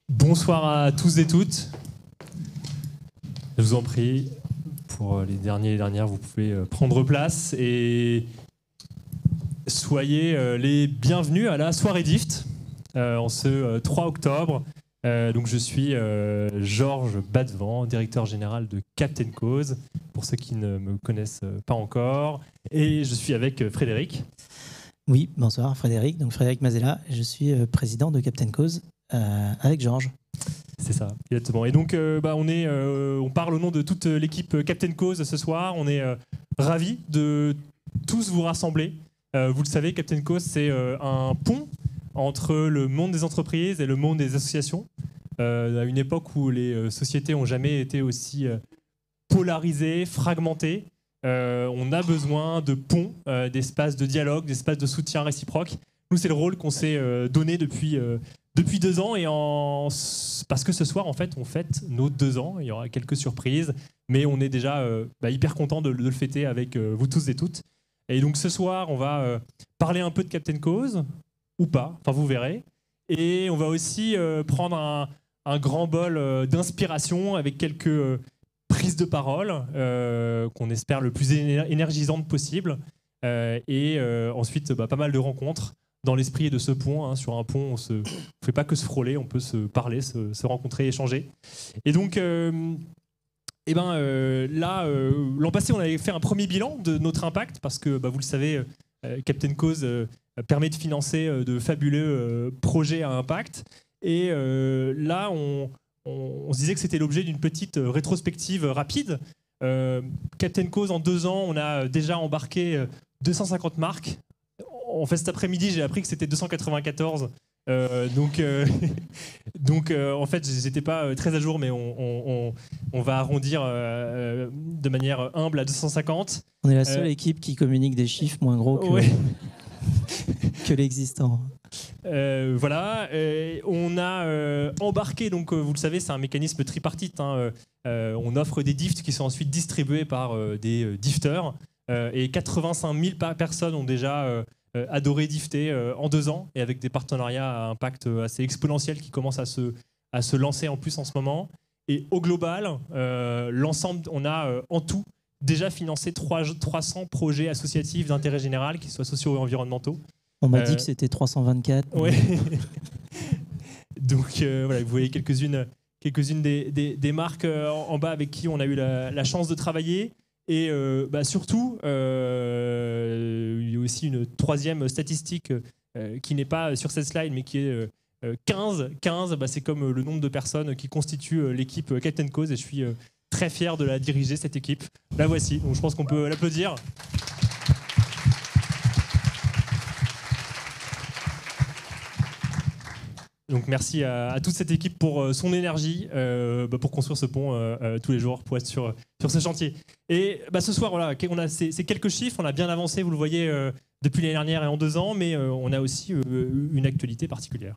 Bonsoir à tous et toutes. Je vous en prie, pour les derniers et les dernières, vous pouvez prendre place et soyez les bienvenus à la soirée DIFT en ce 3 octobre. Donc je suis Georges Badevant, directeur général de Captain Cause, pour ceux qui ne me connaissent pas encore. Et je suis avec Frédéric. Oui, bonsoir Frédéric. Donc Frédéric Mazella, je suis président de Captain Cause avec Georges. C'est ça, exactement. Et donc, on parle au nom de toute l'équipe Captain Cause ce soir. On est ravis de tous vous rassembler. Vous le savez, Captain Cause, c'est un pont entre le monde des entreprises et le monde des associations. À une époque où les sociétés n'ont jamais été aussi polarisées, fragmentées. On a besoin de ponts, d'espaces de dialogue, d'espaces de soutien réciproque. Nous, c'est le rôle qu'on s'est donné depuis 2 ans, et parce que ce soir, en fait, on fête nos 2 ans. Il y aura quelques surprises, mais on est déjà hyper content de le fêter avec vous tous et toutes. Et donc ce soir, on va parler un peu de Captain Cause, ou pas, enfin vous verrez. Et on va aussi prendre un grand bol d'inspiration avec quelques prises de parole qu'on espère le plus énergisantes possible. Et ensuite, pas mal de rencontres dans l'esprit de ce pont. Sur un pont, on ne fait pas que se frôler, on peut se parler, se rencontrer, échanger. Et donc, l'an passé, on avait fait un premier bilan de notre impact, parce que, vous le savez, Captain Cause permet de financer de fabuleux projets à impact. Et là, on se disait que c'était l'objet d'une petite rétrospective rapide. Captain Cause, en 2 ans, on a déjà embarqué 250 marques. En fait, cet après-midi, j'ai appris que c'était 294. Donc, en fait, j'étais pas très à jour, mais on va arrondir de manière humble à 250. On est la seule équipe qui communique des chiffres moins gros que l'existant. Voilà. On a embarqué, donc vous le savez, c'est un mécanisme tripartite. On offre des DIFT qui sont ensuite distribués par des difters. Et 85 000 personnes ont déjà adoré DIFTer en 2 ans, et avec des partenariats à impact assez exponentiel qui commencent à se lancer en plus en ce moment. Et au global, l'ensemble, on a en tout déjà financé 300 projets associatifs d'intérêt général, qu'ils soient sociaux et environnementaux. On m'a dit que c'était 324. Ouais. Donc voilà, vous voyez quelques-unes des marques en bas avec qui on a eu la chance de travailler. Et surtout, il y a aussi une troisième statistique qui n'est pas sur cette slide, mais qui est 15. 15, c'est comme le nombre de personnes qui constituent l'équipe Captain Cause, et je suis très fier de la diriger, cette équipe. La voici, donc je pense qu'on peut l'applaudir. Donc merci à toute cette équipe pour son énergie, pour construire ce pont tous les jours, pour être sur ce chantier. Et ce soir, voilà, on a ces quelques chiffres, on a bien avancé, vous le voyez, depuis l'année dernière et en 2 ans, mais on a aussi une actualité particulière.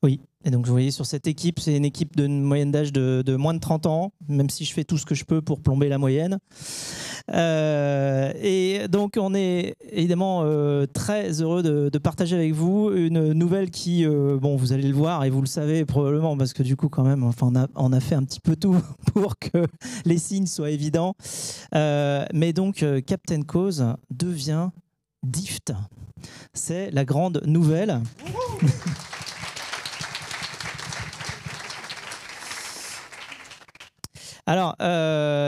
Oui, et donc vous voyez sur cette équipe, c'est une équipe d'une moyenne d'âge de moins de 30 ans, même si je fais tout ce que je peux pour plomber la moyenne. Et donc on est évidemment très heureux de partager avec vous une nouvelle qui, vous allez le voir et vous le savez probablement, parce que du coup quand même, on a fait un petit peu tout pour que les signes soient évidents. Mais donc Captain Cause devient DIFT. C'est la grande nouvelle. Alors,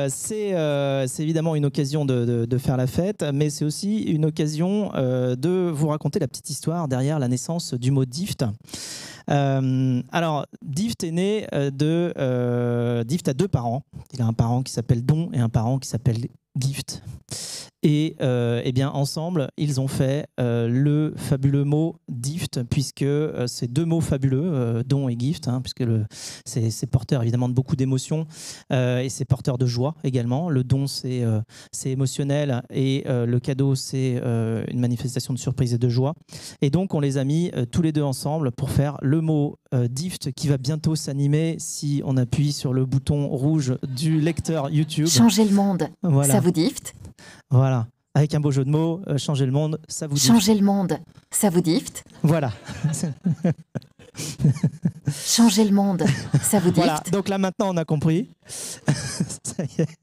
c'est évidemment une occasion de faire la fête, mais c'est aussi une occasion de vous raconter la petite histoire derrière la naissance du mot DIFT. Alors, DIFT est né DIFT a 2 parents. Il a un parent qui s'appelle Don et un parent qui s'appelle Gift. Et bien ensemble, ils ont fait le fabuleux mot DIFT, puisque c'est 2 mots fabuleux, don et gift, puisque c'est porteur évidemment de beaucoup d'émotions et c'est porteur de joie également. Le don, c'est émotionnel, et le cadeau, c'est une manifestation de surprise et de joie. Et donc, on les a mis tous les 2 ensemble pour faire le mot DIFT, qui va bientôt s'animer si on appuie sur le bouton rouge du lecteur YouTube. Changer le monde, voilà. Ça vous DIFT. Voilà, avec un beau jeu de mots, changer le monde, ça vous DIFT. Changer le monde, ça vous DIFT. Voilà. Changer le monde, ça vous dit? Voilà, donc là maintenant on a compris. Ça y est.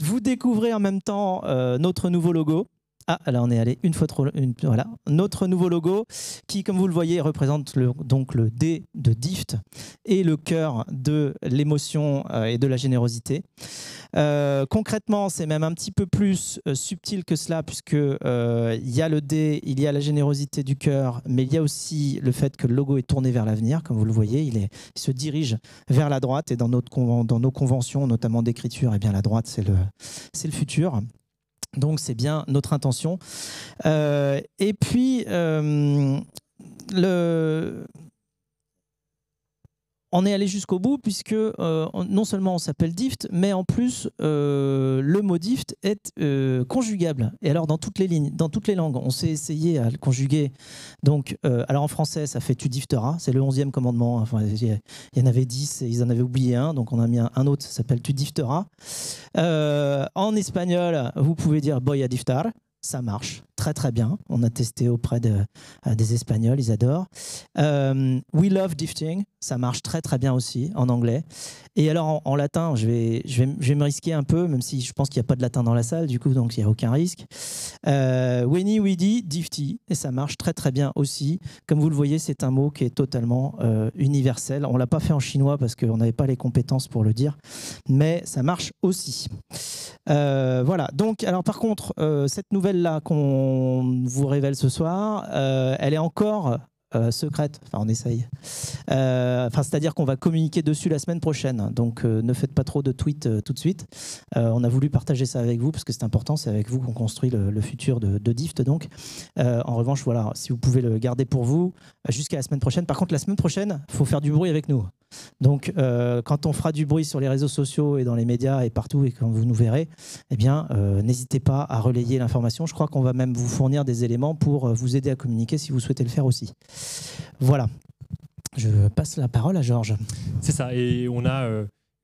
Vous découvrez en même temps notre nouveau logo. Ah, là on est allé une fois trop. Voilà, notre nouveau logo qui, comme vous le voyez, représente donc le D de Dift et le cœur de l'émotion et de la générosité. Concrètement, c'est même un petit peu plus subtil que cela, puisque il y a le D, il y a la générosité du cœur, mais il y a aussi le fait que le logo est tourné vers l'avenir, comme vous le voyez, il se dirige vers la droite, et dans nos conventions, notamment d'écriture, eh bien la droite c'est le futur. Donc c'est bien notre intention. Et puis on est allé jusqu'au bout, puisque non seulement on s'appelle Dift, mais en plus le mot Dift est conjugable. Et alors dans toutes les lignes, dans toutes les langues, on s'est essayé à le conjuguer. Donc, alors en français, ça fait tu difteras, c'est le 11e commandement. Enfin, il y en avait 10 et ils en avaient oublié un, donc on a mis un autre, ça s'appelle tu difteras. En espagnol, vous pouvez dire voy a diftar. Ça marche très très bien. On a testé auprès des Espagnols, ils adorent. We love difting, ça marche très très bien aussi en anglais. Et alors en latin, je vais me risquer un peu, même si je pense qu'il n'y a pas de latin dans la salle, du coup, donc il n'y a aucun risque. Weni widi difti, et ça marche très très bien aussi. Comme vous le voyez, c'est un mot qui est totalement universel. On ne l'a pas fait en chinois parce qu'on n'avait pas les compétences pour le dire, mais ça marche aussi. Voilà, donc alors par contre, cette nouvelle-là qu'on vous révèle ce soir, elle est encore secrète, enfin on essaye. C'est-à-dire qu'on va communiquer dessus la semaine prochaine, donc ne faites pas trop de tweets tout de suite. On a voulu partager ça avec vous parce que c'est important, c'est avec vous qu'on construit le futur de Dift. Donc, en revanche, voilà, si vous pouvez le garder pour vous jusqu'à la semaine prochaine. Par contre, la semaine prochaine, il faut faire du bruit avec nous. Donc, quand on fera du bruit sur les réseaux sociaux et dans les médias et partout, et quand vous nous verrez, eh bien, n'hésitez pas à relayer l'information. Je crois qu'on va même vous fournir des éléments pour vous aider à communiquer si vous souhaitez le faire aussi. Voilà. Je passe la parole à Georges. C'est ça, et on a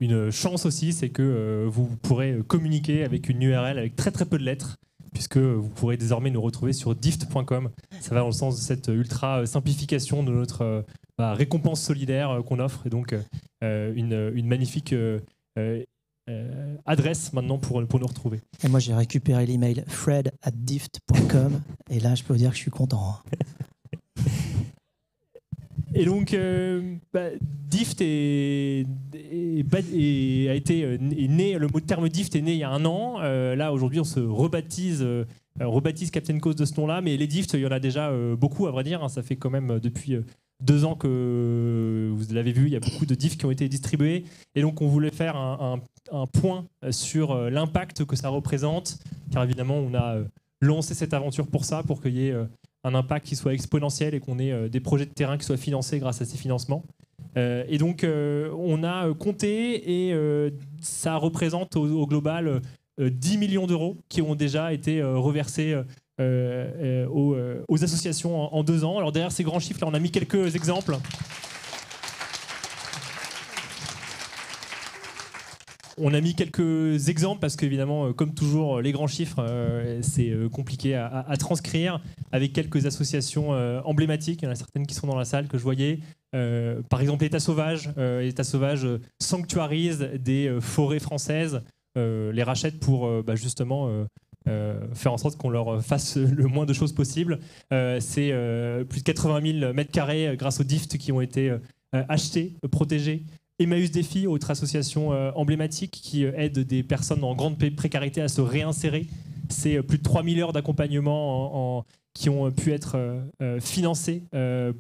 une chance aussi, c'est que vous pourrez communiquer avec une URL avec très très peu de lettres, puisque vous pourrez désormais nous retrouver sur dift.com. Ça va dans le sens de cette ultra simplification de notre récompense solidaire qu'on offre, et donc une magnifique adresse maintenant pour nous retrouver. Et moi j'ai récupéré l'email fred@dift.com et là je peux vous dire que je suis content. Et donc, Dift est né, le terme Dift est né il y a un an. Là, aujourd'hui, on se rebaptise Captain Cause de ce nom-là. Mais les Dift, il y en a déjà beaucoup, à vrai dire. Ça fait quand même depuis 2 ans que vous l'avez vu, il y a beaucoup de Dift qui ont été distribués. Et donc, on voulait faire un point sur l'impact que ça représente. Car évidemment, on a lancé cette aventure pour ça, pour qu'il y ait un impact qui soit exponentiel et qu'on ait des projets de terrain qui soient financés grâce à ces financements. Et donc, on a compté et ça représente au global 10 millions d'euros qui ont déjà été reversés aux associations en 2 ans. Alors derrière ces grands chiffres, là, on a mis quelques exemples. On a mis quelques exemples parce qu'évidemment, comme toujours, les grands chiffres, c'est compliqué à transcrire, avec quelques associations emblématiques. Il y en a certaines qui sont dans la salle que je voyais. Par exemple, l'État sauvage. L'État sauvage sanctuarise des forêts françaises, les rachète pour justement faire en sorte qu'on leur fasse le moins de choses possible. C'est plus de 80 000 mètres carrés grâce aux Dift qui ont été achetés, protégés. Emmaüs Défi, autre association emblématique qui aide des personnes en grande précarité à se réinsérer. C'est plus de 3000 heures d'accompagnement qui ont pu être financées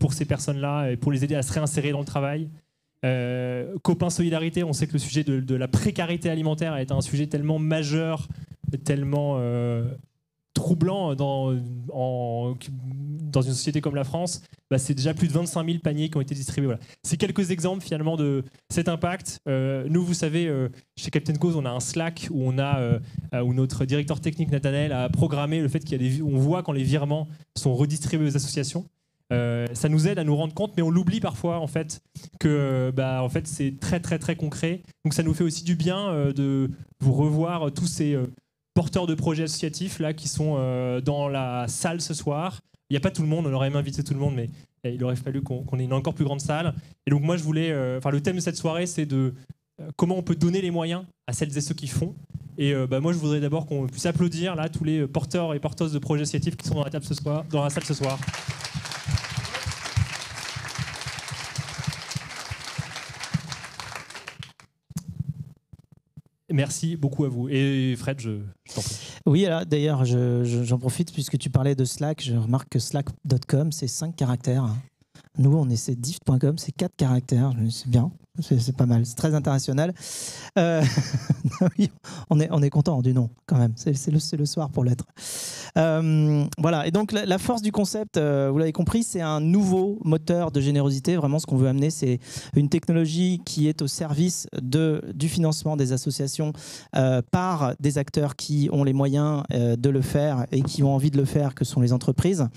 pour ces personnes-là et pour les aider à se réinsérer dans le travail. Copains Solidarité, on sait que le sujet de la précarité alimentaire est un sujet tellement majeur, tellement troublant dans une société comme la France. C'est déjà plus de 25 000 paniers qui ont été distribués. Voilà. C'est quelques exemples finalement de cet impact. Nous, vous savez, chez Captain Cause, on a un Slack où où notre directeur technique Nathanaël a programmé le fait on voit quand les virements sont redistribués aux associations. Ça nous aide à nous rendre compte, mais on l'oublie parfois en fait que en fait, c'est très très très concret. Donc ça nous fait aussi du bien de vous revoir tous ces porteurs de projets associatifs là qui sont dans la salle ce soir. Il n'y a pas tout le monde, on aurait aimé inviter tout le monde, mais Et il aurait fallu qu'on ait une encore plus grande salle. Et donc moi, je voulais... le thème de cette soirée, c'est de comment on peut donner les moyens à celles et ceux qui font. Et moi, je voudrais d'abord qu'on puisse applaudir là, tous les porteurs et porteuses de projets associatifs qui sont dans la salle ce soir. Merci beaucoup à vous. Et Fred, je t'en prie. Oui, d'ailleurs, j'en profite puisque tu parlais de Slack. Je remarque que slack.com, c'est 5 caractères. Nous, c'est dift.com, c'est 4 caractères. C'est bien, c'est pas mal, c'est très international. Oui, on est content du nom quand même. C'est le soir pour l'être. Voilà. Et donc la force du concept, vous l'avez compris, c'est un nouveau moteur de générosité. Vraiment, ce qu'on veut amener, c'est une technologie qui est au service du financement des associations par des acteurs qui ont les moyens de le faire et qui ont envie de le faire, que sont les entreprises.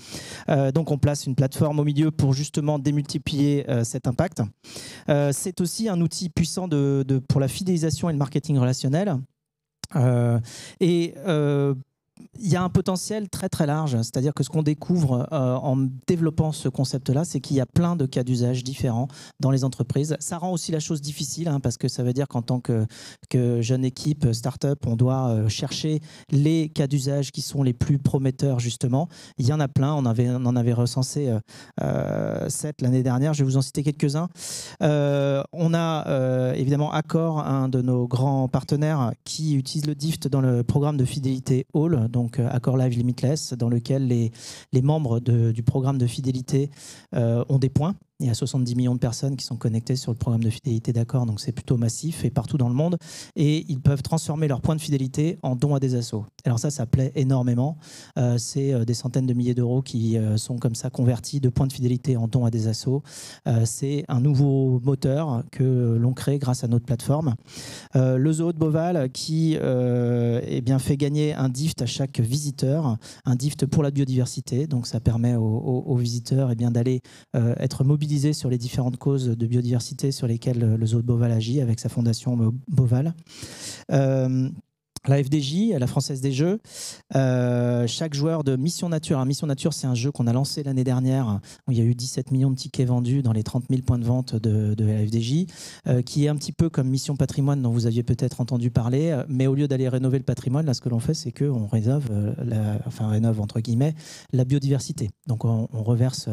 Donc on place une plateforme au milieu pour justement démultiplier cet impact. C'est aussi un outil puissant pour la fidélisation et le marketing relationnel. Il y a un potentiel très très large, c'est-à-dire que ce qu'on découvre en développant ce concept-là, c'est qu'il y a plein de cas d'usage différents dans les entreprises. Ça rend aussi la chose difficile, parce que ça veut dire qu'en tant que jeune équipe, start-up, on doit chercher les cas d'usage qui sont les plus prometteurs, justement. Il y en a plein, on en avait recensé 7 l'année dernière, je vais vous en citer quelques-uns. On a évidemment Accor, un de nos grands partenaires, qui utilise le DIFT dans le programme de fidélité All, donc Accor Live Limitless, dans lequel les membres du programme de fidélité ont des points. Il y a 70 millions de personnes qui sont connectées sur le programme de fidélité d'Accor, donc c'est plutôt massif et partout dans le monde. Et ils peuvent transformer leurs points de fidélité en dons à des assos. Alors ça plaît énormément. C'est des centaines de milliers d'euros qui sont comme ça convertis de points de fidélité en dons à des assos. C'est un nouveau moteur que l'on crée grâce à notre plateforme. Le Zoo de Beauval qui fait gagner un DIFT à chaque visiteur, un DIFT pour la biodiversité. Donc ça permet aux visiteurs d'aller être mobilisés sur les différentes causes de biodiversité sur lesquelles le Zoo de Beauval agit avec sa fondation Beauval. La FDJ, la Française des Jeux, chaque joueur de Mission Nature. Mission Nature, c'est un jeu qu'on a lancé l'année dernière, où il y a eu 17 millions de tickets vendus dans les 30 000 points de vente de la FDJ, qui est un petit peu comme Mission Patrimoine, dont vous aviez peut-être entendu parler, mais au lieu d'aller rénover le patrimoine, là, ce que l'on fait, c'est qu'on rénove, rénove entre guillemets, la biodiversité. Donc on reverse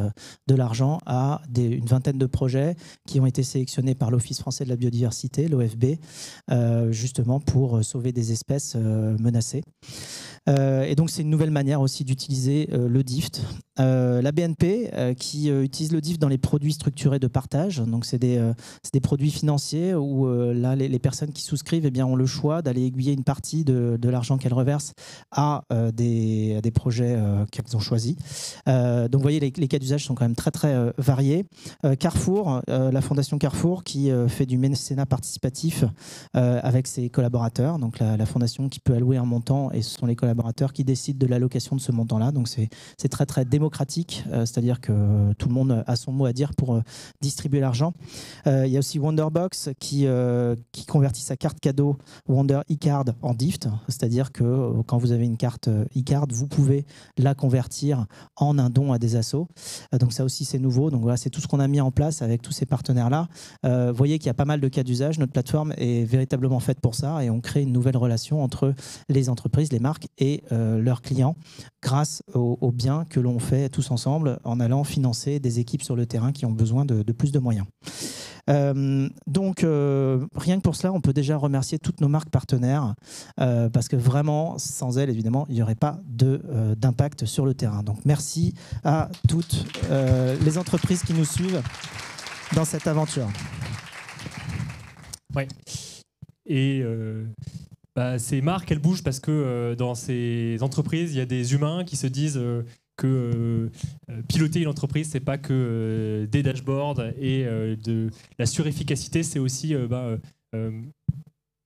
de l'argent à une vingtaine de projets qui ont été sélectionnés par l'Office français de la biodiversité, l'OFB, justement pour sauver des espèces menacées. Et donc c'est une nouvelle manière aussi d'utiliser le DIFT. La BNP qui utilise le DIFT dans les produits structurés de partage. Donc c'est des produits financiers où là les personnes qui souscrivent ont le choix d'aller aiguiller une partie de l'argent qu'elles reversent à des projets qu'elles ont choisis. Donc vous voyez, les cas d'usage sont quand même très très variés. Carrefour, la fondation Carrefour qui fait du mécénat participatif avec ses collaborateurs. Donc la fondation qui peut allouer un montant et ce sont les collaborateurs qui décident de l'allocation de ce montant-là. Donc c'est très très démocratique, c'est-à-dire que tout le monde a son mot à dire pour distribuer l'argent. Il y a aussi Wonderbox qui convertit sa carte cadeau Wonder eCard en DIFT, c'est-à-dire que quand vous avez une carte eCard, vous pouvez la convertir en un don à des assos. Donc ça aussi c'est nouveau. Donc voilà, c'est tout ce qu'on a mis en place avec tous ces partenaires-là. Vous voyez qu'il y a pas mal de cas d'usage. Notre plateforme est véritablement faite pour ça et on crée une nouvelle relation entre les entreprises, les marques et leurs clients grâce aux biens que l'on fait tous ensemble en allant financer des équipes sur le terrain qui ont besoin de plus de moyens. Donc rien que pour cela, on peut déjà remercier toutes nos marques partenaires parce que vraiment, sans elles, évidemment, il n'y aurait pas d'impact sur le terrain. Donc merci à toutes les entreprises qui nous suivent dans cette aventure. Ouais. Et ces marques, elles bougent parce que dans ces entreprises, il y a des humains qui se disent que piloter une entreprise, c'est pas que des dashboards et de la surefficacité, c'est aussi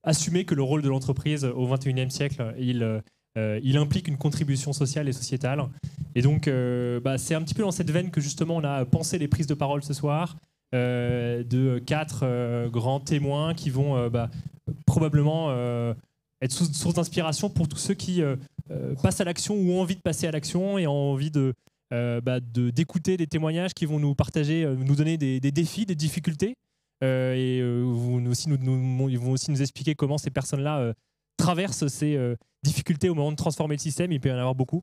assumer que le rôle de l'entreprise au XXIe siècle, il implique une contribution sociale et sociétale. Et donc, c'est un petit peu dans cette veine que justement on a pensé les prises de parole ce soir, de 4 grands témoins qui vont probablement être source d'inspiration pour tous ceux qui passent à l'action ou ont envie de passer à l'action et ont envie de d'écouter des témoignages qui vont nous partager, nous donner des défis, des difficultés. Ils vont aussi nous expliquer comment ces personnes-là traversent ces difficultés au moment de transformer le système. Il peut y en avoir beaucoup.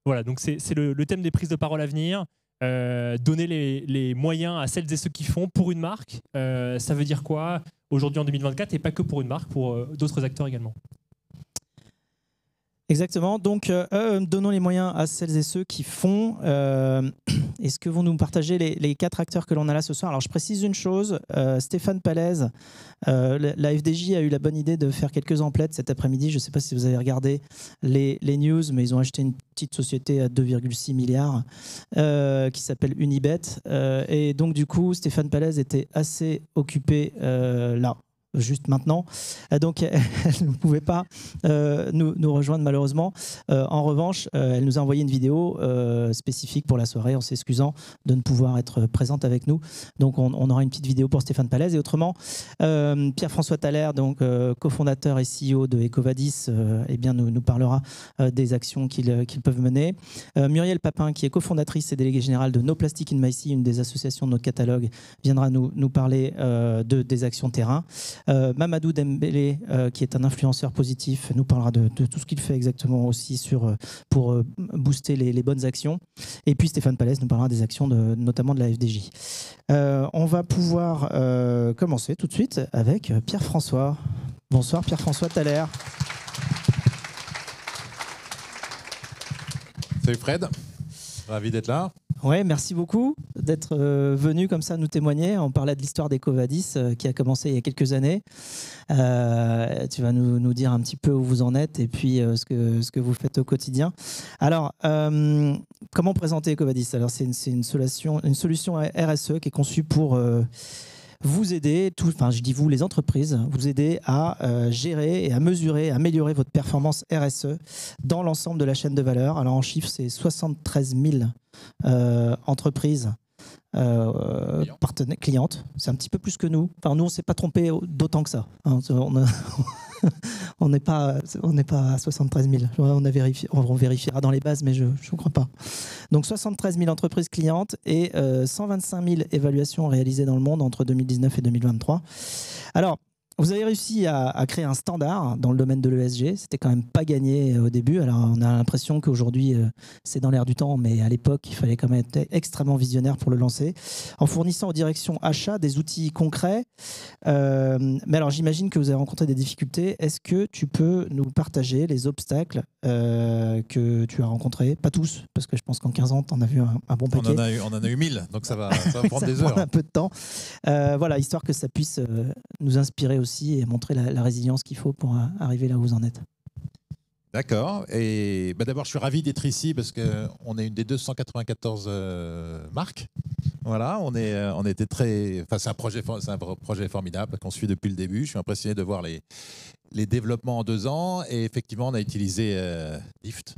Voilà, donc c'est le thème des prises de parole à venir. Donner les moyens à celles et ceux qui font pour une marque. Ça veut dire quoi aujourd'hui en 2024 et pas que pour une marque, pour d'autres acteurs également. Exactement. Donc, donnons les moyens à celles et ceux qui font. Est-ce que vont nous partager les 4 acteurs que l'on a là ce soir? Alors, je précise une chose. Stéphane Palaise, la FDJ a eu la bonne idée de faire quelques emplettes cet après-midi. Je ne sais pas si vous avez regardé les news, mais ils ont acheté une petite société à 2,6 milliards qui s'appelle Unibet. Et donc, du coup, Stéphane Palaise était assez occupé là. Juste maintenant. Donc, elle ne pouvait pas nous rejoindre malheureusement. En revanche, elle nous a envoyé une vidéo spécifique pour la soirée en s'excusant de ne pouvoir être présente avec nous. Donc, on aura une petite vidéo pour Stéphane Palaise. Et autrement, Pierre-François Thaler, donc cofondateur et CEO de EcoVadis, eh bien, nous parlera des actions qu'ils peuvent mener. Muriel Papin, qui est cofondatrice et déléguée générale de No Plastic in My Sea, une des associations de notre catalogue, viendra nous parler des actions terrain. Mamadou Dembélé, qui est un influenceur positif, nous parlera de tout ce qu'il fait exactement aussi pour booster les bonnes actions. Et puis Stéphane Palaise nous parlera des actions notamment de la FDJ. On va pouvoir commencer tout de suite avec Pierre-François. Bonsoir Pierre-François Thaler. Salut Fred, ravi d'être là. Ouais, merci beaucoup d'être venu comme ça nous témoigner. On parlait de l'histoire d'EcoVadis qui a commencé il y a quelques années. Tu vas nous dire un petit peu où vous en êtes et puis ce que vous faites au quotidien. Alors, comment présenter EcoVadis? Alors, c'est une solution RSE qui est conçue pour vous aider, je dis vous, les entreprises, vous aider à gérer et à mesurer, à améliorer votre performance RSE dans l'ensemble de la chaîne de valeur. Alors en chiffres, c'est 73 000 entreprises clientes. C'est un petit peu plus que nous. Enfin, nous, on ne s'est pas trompé d'autant que ça. Hein. On n'est pas à 73 000. On vérifiera dans les bases, mais je ne crois pas. Donc 73 000 entreprises clientes et 125 000 évaluations réalisées dans le monde entre 2019 et 2023. Alors, vous avez réussi à créer un standard dans le domaine de l'ESG. C'était quand même pas gagné au début. Alors, on a l'impression qu'aujourd'hui, c'est dans l'air du temps, mais à l'époque, il fallait quand même être extrêmement visionnaire pour le lancer, en fournissant aux directions achats des outils concrets. Mais alors, j'imagine que vous avez rencontré des difficultés. Est-ce que tu peux nous partager les obstacles que tu as rencontrés? Pas tous, parce que je pense qu'en 15 ans, tu en as vu un bon paquet. On en a eu 1000, donc ça va prendre des heures. Un peu de temps. Voilà, histoire que ça puisse nous inspirer aussi et montrer la résilience qu'il faut pour arriver là où vous en êtes. D'accord. Et d'abord, je suis ravi d'être ici parce qu'on est une des 294 marques. Voilà, on était très. Enfin, c'est un projet formidable qu'on suit depuis le début. Je suis impressionné de voir les développements en 2 ans. Et effectivement, on a utilisé Dift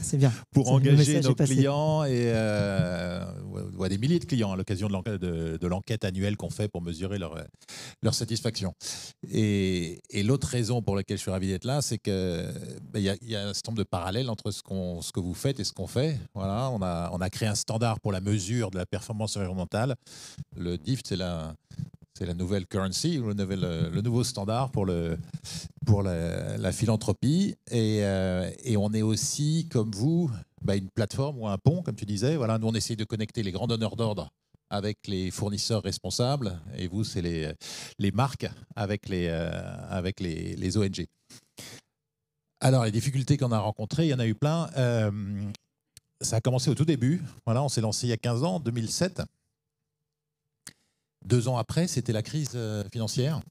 c'est bien. pour engager nos clients et des milliers de clients à l'occasion de l'enquête annuelle qu'on fait pour mesurer leur satisfaction. Et l'autre raison pour laquelle je suis ravi d'être là, c'est qu'il y a un certain nombre de parallèles entre ce que vous faites et ce qu'on fait. Voilà, on a créé un standard pour la mesure de la performance environnementale. Le Dift, c'est la nouvelle currency, le nouveau standard pour la philanthropie. Et on est aussi, comme vous, une plateforme ou un pont, comme tu disais. Voilà, nous, on essaye de connecter les grands donneurs d'ordre avec les fournisseurs responsables. Et vous, c'est les marques avec les ONG. Alors, les difficultés qu'on a rencontrées, il y en a eu plein. Ça a commencé au tout début. Voilà, on s'est lancé il y a 15 ans, en 2007. 2 ans après, c'était la crise financière.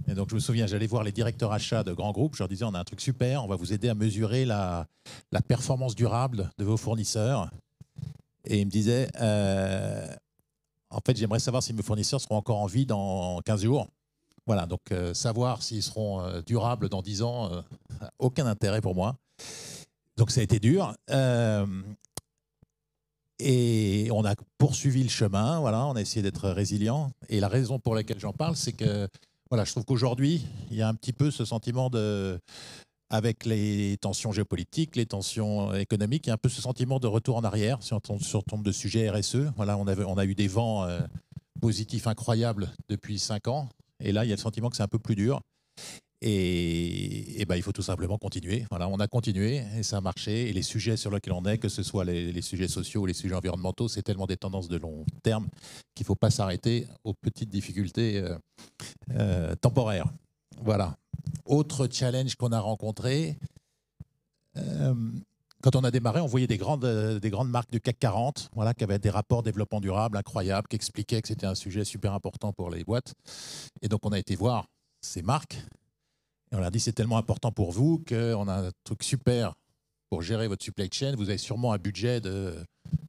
Et donc, je me souviens, j'allais voir les directeurs achats de grands groupes. Je leur disais, on a un truc super, on va vous aider à mesurer la performance durable de vos fournisseurs. Et ils me disaient, en fait, j'aimerais savoir si mes fournisseurs seront encore en vie dans 15 jours. Voilà, donc savoir s'ils seront durables dans 10 ans, aucun intérêt pour moi. Donc, ça a été dur. Et on a poursuivi le chemin, voilà, on a essayé d'être résilient. Et la raison pour laquelle j'en parle, c'est que voilà, je trouve qu'aujourd'hui, il y a un petit peu ce sentiment avec les tensions géopolitiques, les tensions économiques, il y a un peu ce sentiment de retour en arrière sur nombre de sujets RSE. Voilà, on a eu des vents positifs incroyables depuis 5 ans. Et là, il y a le sentiment que c'est un peu plus dur. Et ben, il faut tout simplement continuer. Voilà, on a continué et ça a marché. Et les sujets sur lesquels on est, que ce soit les sujets sociaux ou les sujets environnementaux, c'est tellement des tendances de long terme qu'il ne faut pas s'arrêter aux petites difficultés temporaires. Voilà. Autre challenge qu'on a rencontré, quand on a démarré, on voyait des grandes marques du CAC 40 voilà, qui avaient des rapports développement durable incroyables, qui expliquaient que c'était un sujet super important pour les boîtes. Et donc, on a été voir ces marques. Et on leur a dit, c'est tellement important pour vous qu'on a un truc super pour gérer votre supply chain. Vous avez sûrement un budget de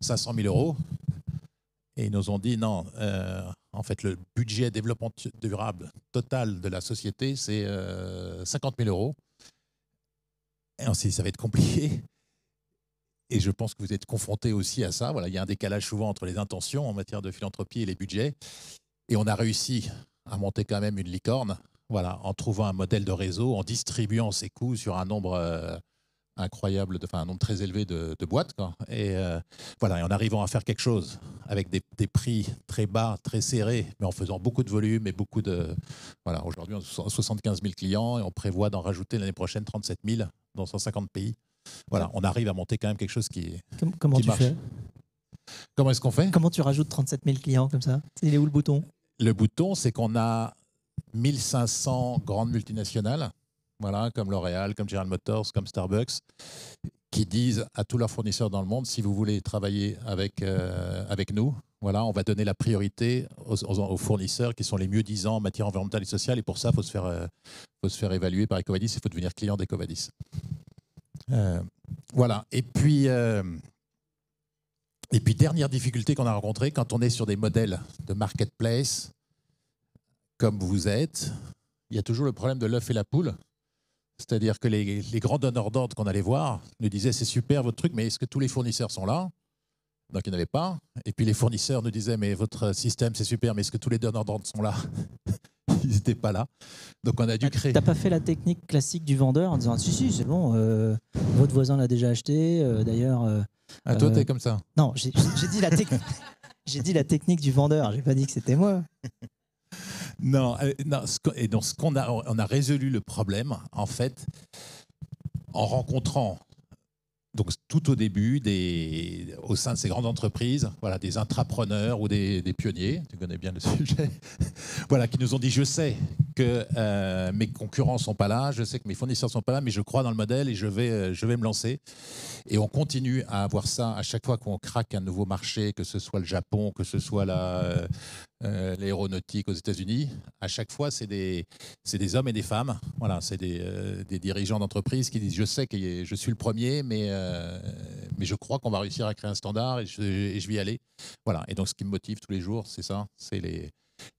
500 000 €. Et ils nous ont dit, non, en fait, le budget développement durable total de la société, c'est 50 000 €. Et on s'est dit, ça va être compliqué. Et je pense que vous êtes confrontés aussi à ça. Voilà, il y a un décalage souvent entre les intentions en matière de philanthropie et les budgets. Et on a réussi à monter quand même une licorne. Voilà, en trouvant un modèle de réseau, en distribuant ses coûts sur un nombre incroyable, un nombre très élevé de boîtes, quoi. Et voilà, et en arrivant à faire quelque chose avec des prix très bas, très serrés, mais en faisant beaucoup de volume et beaucoup de... Voilà, aujourd'hui, on a 75 000 clients et on prévoit d'en rajouter l'année prochaine 37 000 dans 150 pays. Voilà, on arrive à monter quand même quelque chose qui Comment tu marche. fais? Comment est-ce qu'on fait? Comment tu rajoutes 37 000 clients comme ça? Il est où le bouton? Le bouton, c'est qu'on a 1500 grandes multinationales, voilà, comme L'Oréal, comme General Motors, comme Starbucks, qui disent à tous leurs fournisseurs dans le monde, si vous voulez travailler avec nous, voilà, on va donner la priorité aux fournisseurs qui sont les mieux disants en matière environnementale et sociale. Et pour ça, il faut se faire évaluer par Ecovadis, il faut devenir client d'Ecovadis. Voilà. Et puis, dernière difficulté qu'on a rencontrée, quand on est sur des modèles de marketplace, comme vous êtes, il y a toujours le problème de l'œuf et la poule. C'est-à-dire que les grands donneurs d'ordre qu'on allait voir nous disaient, c'est super votre truc, mais est-ce que tous les fournisseurs sont là? Donc il n'y en avait pas. Et puis les fournisseurs nous disaient, mais votre système c'est super, mais est-ce que tous les donneurs d'ordre sont là? Ils n'étaient pas là. Donc on a dû créer... T'as pas fait la technique classique du vendeur en disant, si, c'est bon, votre voisin l'a déjà acheté, d'ailleurs... toi, t'es comme ça? Non, j'ai dit la technique. J'ai dit la technique du vendeur, j'ai pas dit que c'était moi. Non, et donc on a résolu le problème, en fait, en rencontrant, donc tout au début, au sein de ces grandes entreprises, voilà, des intrapreneurs ou des pionniers, tu connais bien le sujet, voilà, qui nous ont dit, je sais que mes concurrents ne sont pas là, je sais que mes fournisseurs ne sont pas là, mais je crois dans le modèle et je vais me lancer. Et on continue à avoir ça à chaque fois qu'on craque un nouveau marché, que ce soit le Japon, que ce soit l'aéronautique aux États-Unis. À chaque fois, c'est des hommes et des femmes. Voilà, c'est des dirigeants d'entreprise qui disent, je sais que je suis le premier, mais je crois qu'on va réussir à créer un standard et je vais y aller. Voilà. Et donc, ce qui me motive tous les jours, c'est ça, c'est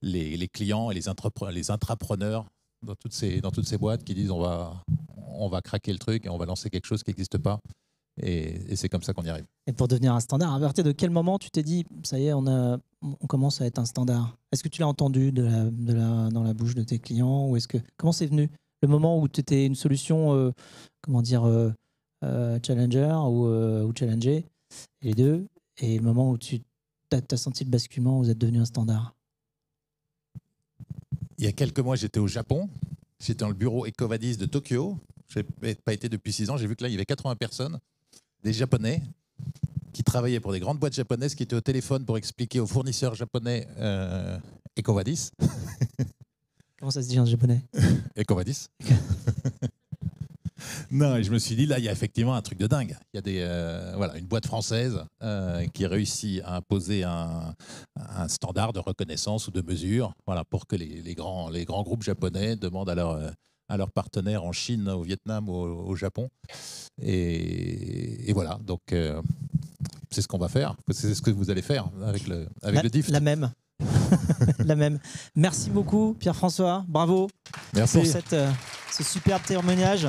les clients et les intrapreneurs dans toutes ces boîtes qui disent, on va craquer le truc et on va lancer quelque chose qui n'existe pas. Et c'est comme ça qu'on y arrive. Et pour devenir un standard, à partir de quel moment tu t'es dit, ça y est, on commence à être un standard? Est-ce que tu l'as entendu dans la bouche de tes clients, ou comment c'est venu le moment où tu étais une solution, challenger ou challenger, les deux, et le moment où tu as senti le basculement, où vous êtes devenu un standard? Il y a quelques mois, j'étais au Japon. J'étais dans le bureau Ecovadis de Tokyo. Je n'ai pas été depuis 6 ans. J'ai vu que là, il y avait 80 personnes, des Japonais, qui travaillaient pour des grandes boîtes japonaises, qui étaient au téléphone pour expliquer aux fournisseurs japonais Ecovadis. Comment ça se dit en japonais? Ecovadis. Non, et je me suis dit, là, il y a effectivement un truc de dingue. Il y a une boîte française qui réussit à imposer un standard de reconnaissance ou de mesure, voilà, pour que les grands groupes japonais demandent à leurs partenaires en Chine, au Vietnam ou au Japon. Et voilà, donc c'est ce qu'on va faire. C'est ce que vous allez faire avec le DIFT. La même. La même. Merci beaucoup, Pierre-François. Bravo. Merci. Pour ce superbe témoignage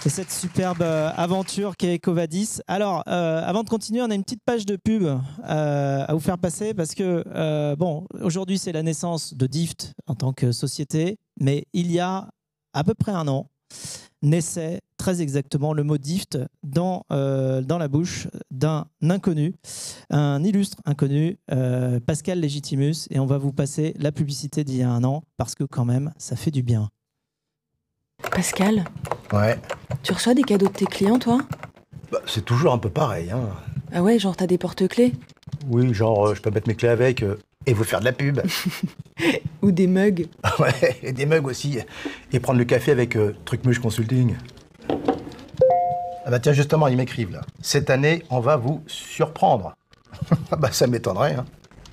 et cette superbe aventure qu'est Ecovadis. Alors, avant de continuer, on a une petite page de pub à vous faire passer parce que, aujourd'hui, c'est la naissance de DIFT en tant que société, mais il y a à peu près un an, naissait très exactement le mot DIFT dans la bouche d'un inconnu, un illustre inconnu, Pascal Legitimus. Et on va vous passer la publicité d'il y a un an, parce que quand même, ça fait du bien. Pascal, Ouais, tu reçois des cadeaux de tes clients, toi? bah, c'est toujours un peu pareil. Hein. Ah ouais, genre t'as des porte-clés? Oui, genre, je peux mettre mes clés avec et vous faire de la pub. Ou des mugs? Ouais, et des mugs aussi. Et prendre le café avec Trucmuche Consulting. Ah bah tiens, justement, ils m'écrivent là. Cette année, on va vous surprendre. Ah bah ça m'étonnerait. Hein.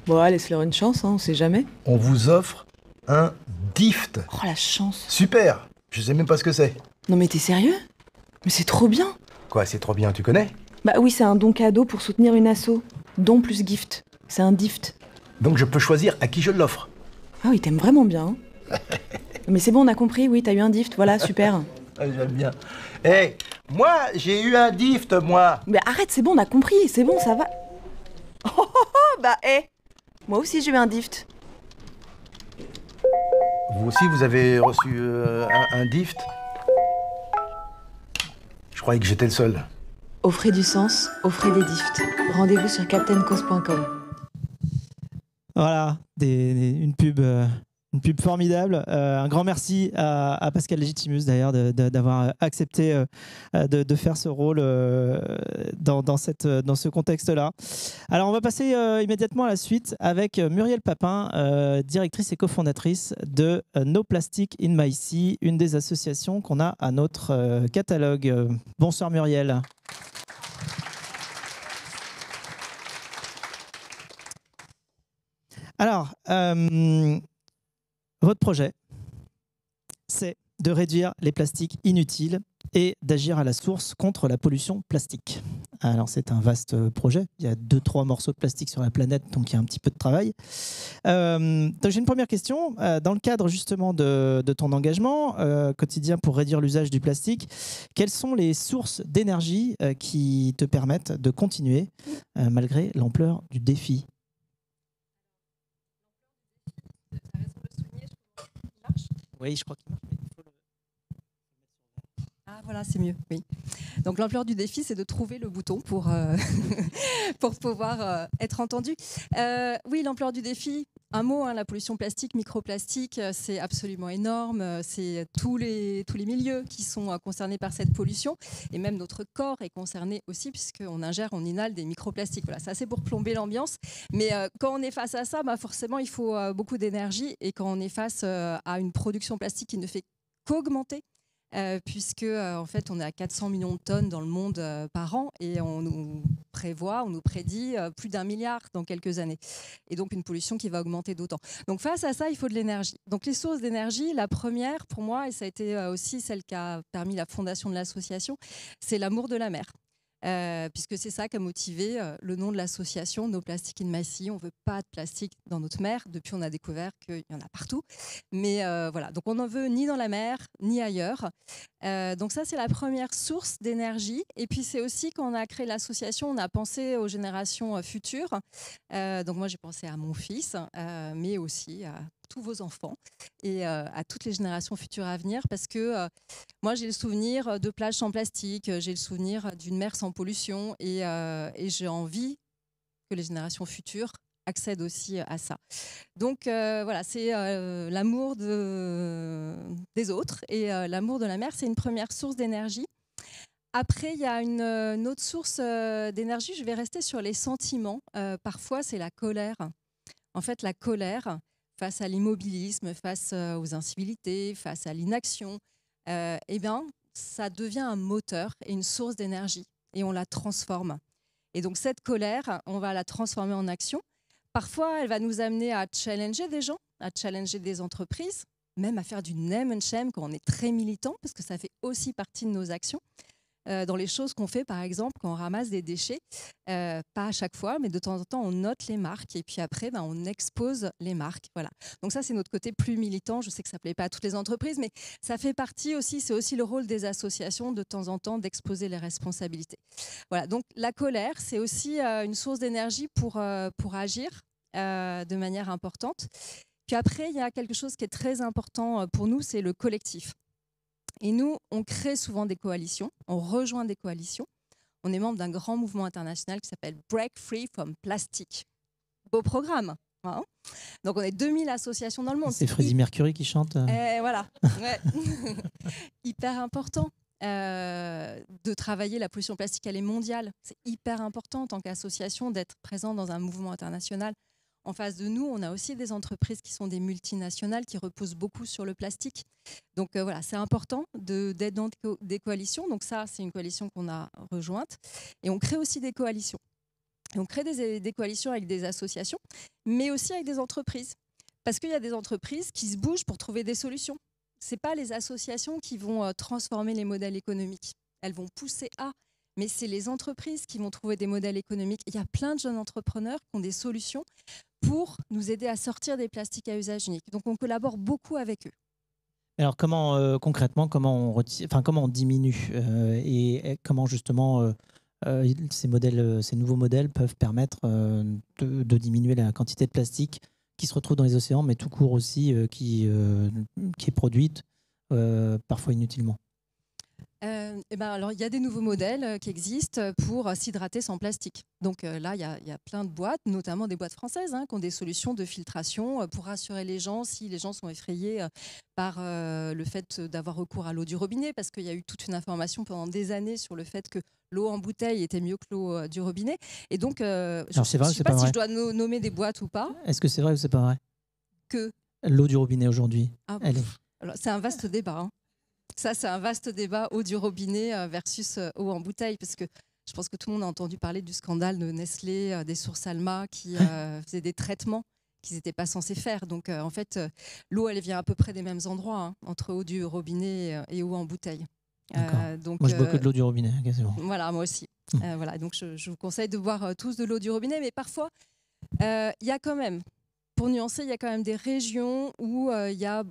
Bon, laisse-leur une chance, hein, on sait jamais. On vous offre un DIFT. Oh, la chance. Super. Je sais même pas ce que c'est. Non mais t'es sérieux? Mais c'est trop bien. Quoi, c'est trop bien, tu connais? Bah oui, c'est un don cadeau pour soutenir une asso. Don plus gift. C'est un DIFT. Donc je peux choisir à qui je l'offre. Ah oui, t'aimes vraiment bien. Hein. Mais c'est bon, on a compris, oui, t'as eu un DIFT, voilà, super. Ah, j'aime bien. Hé, moi, j'ai eu un DIFT, moi. Mais arrête, c'est bon, on a compris, c'est bon, ça va. Oh, bah, moi aussi j'ai eu un DIFT. Vous aussi, vous avez reçu un DIFT? Je croyais que j'étais le seul. Offrez du sens, offrez des DIFT. Rendez-vous sur captaincause.com. Voilà, une pub formidable. Un grand merci à Pascal Legitimus d'ailleurs d'avoir accepté de faire ce rôle dans ce contexte-là. Alors on va passer immédiatement à la suite avec Muriel Papin, directrice et cofondatrice de No Plastic in My Sea, une des associations qu'on a à notre catalogue. Bonsoir Muriel. Alors, votre projet, c'est de réduire les plastiques inutiles et d'agir à la source contre la pollution plastique. Alors, c'est un vaste projet. Il y a 2-3 morceaux de plastique sur la planète, donc il y a un petit peu de travail. Donc j'ai une première question. Dans le cadre justement de ton engagement quotidien pour réduire l'usage du plastique, quelles sont les sources d'énergie qui te permettent de continuer malgré l'ampleur du défi ? Oui, je crois qu'il marche. Ah voilà, c'est mieux, oui. Donc l'ampleur du défi, c'est de trouver le bouton pour, pour pouvoir être entendu. Oui, l'ampleur du défi, un mot, hein, la pollution plastique, microplastique, c'est absolument énorme. C'est tous les milieux qui sont concernés par cette pollution. Et même notre corps est concerné aussi, puisqu'on ingère, on inhale des microplastiques. Voilà, c'est assez pour plomber l'ambiance. Mais quand on est face à ça, bah forcément, il faut beaucoup d'énergie. Et quand on est face à une production plastique qui ne fait qu'augmenter, puisque en fait on est à 400 millions de tonnes dans le monde par an et on nous prédit plus d'1 milliard dans quelques années, et donc une pollution qui va augmenter d'autant. Donc face à ça, il faut de l'énergie. Donc les sources d'énergie, la première pour moi, et ça a été aussi celle qui a permis la fondation de l'association, c'est l'amour de la mer. Puisque c'est ça qui a motivé le nom de l'association No Plastic in My Sea. On ne veut pas de plastique dans notre mer. Depuis, on a découvert qu'il y en a partout. Mais voilà, donc on n'en veut ni dans la mer, ni ailleurs. Donc ça, c'est la première source d'énergie. Et puis c'est aussi, quand on a créé l'association, on a pensé aux générations futures. Donc moi, j'ai pensé à mon fils, mais aussi à tous vos enfants et à toutes les générations futures à venir, parce que moi j'ai le souvenir de plages sans plastique, j'ai le souvenir d'une mer sans pollution, et j'ai envie que les générations futures accèdent aussi à ça. Donc voilà, c'est l'amour des autres, et l'amour de la mer, c'est une première source d'énergie. Après, il y a une autre source d'énergie. Je vais rester sur les sentiments. Parfois, c'est la colère. En fait, la colère face à l'immobilisme, face aux incivilités, face à l'inaction, eh bien, ça devient un moteur et une source d'énergie, et on la transforme. Et donc cette colère, on va la transformer en action. Parfois, elle va nous amener à challenger des gens, à challenger des entreprises, même à faire du name and shame quand on est très militant, parce que ça fait aussi partie de nos actions. Dans les choses qu'on fait, par exemple, quand on ramasse des déchets, pas à chaque fois, mais de temps en temps, on note les marques, et puis après, on expose les marques. Voilà. Donc ça, c'est notre côté plus militant. Je sais que ça ne plaît pas à toutes les entreprises, mais ça fait partie aussi, c'est aussi le rôle des associations, de temps en temps, d'exposer les responsabilités. Voilà. Donc la colère, c'est aussi une source d'énergie pour agir de manière importante. Puis après, il y a quelque chose qui est très important pour nous, c'est le collectif. Et nous, on crée souvent des coalitions, on rejoint des coalitions. On est membre d'un grand mouvement international qui s'appelle Break Free from Plastic. Beau programme. Hein. Donc on est 2000 associations dans le monde. C'est Freddie Mercury qui chante. Voilà. Ouais. Hyper important de travailler la pollution plastique, elle est mondiale. C'est hyper important en tant qu'association d'être présent dans un mouvement international. En face de nous, on a aussi des entreprises qui sont des multinationales qui reposent beaucoup sur le plastique. Donc voilà, c'est important d'être dans des coalitions. Donc ça, c'est une coalition qu'on a rejointe. Et on crée aussi des coalitions. Et on crée des coalitions avec des associations, mais aussi avec des entreprises. Parce qu'il y a des entreprises qui se bougent pour trouver des solutions. Ce n'est pas les associations qui vont transformer les modèles économiques. Elles vont pousser à, mais c'est les entreprises qui vont trouver des modèles économiques. Il y a plein de jeunes entrepreneurs qui ont des solutions pour nous aider à sortir des plastiques à usage unique. Donc on collabore beaucoup avec eux. Alors comment concrètement, comment on diminue et comment justement ces nouveaux modèles peuvent permettre de diminuer la quantité de plastique qui se retrouve dans les océans, mais tout court aussi, qui est produite parfois inutilement. Alors, il y a des nouveaux modèles qui existent pour s'hydrater sans plastique. Donc là, il y a plein de boîtes, notamment des boîtes françaises, qui ont des solutions de filtration pour rassurer les gens si les gens sont effrayés par le fait d'avoir recours à l'eau du robinet, parce qu'il y a eu toute une information pendant des années sur le fait que l'eau en bouteille était mieux que l'eau du robinet. Et donc, je ne sais pas si je dois nommer des boîtes ou pas. Est-ce que c'est vrai ou c'est pas vrai que l'eau du robinet aujourd'hui, c'est un vaste débat. Hein. Ça, c'est un vaste débat, eau du robinet versus eau en bouteille, parce que je pense que tout le monde a entendu parler du scandale de Nestlé, des sources Alma qui faisaient des traitements qu'ils n'étaient pas censés faire. Donc, en fait, l'eau, elle vient à peu près des mêmes endroits, entre eau du robinet et eau en bouteille. Donc, moi, je bois que de l'eau du robinet. Okay, c'est bon. Voilà, moi aussi. Voilà, donc, je vous conseille de boire tous de l'eau du robinet, mais parfois, il y a quand même, pour nuancer, il y a quand même des régions où il y a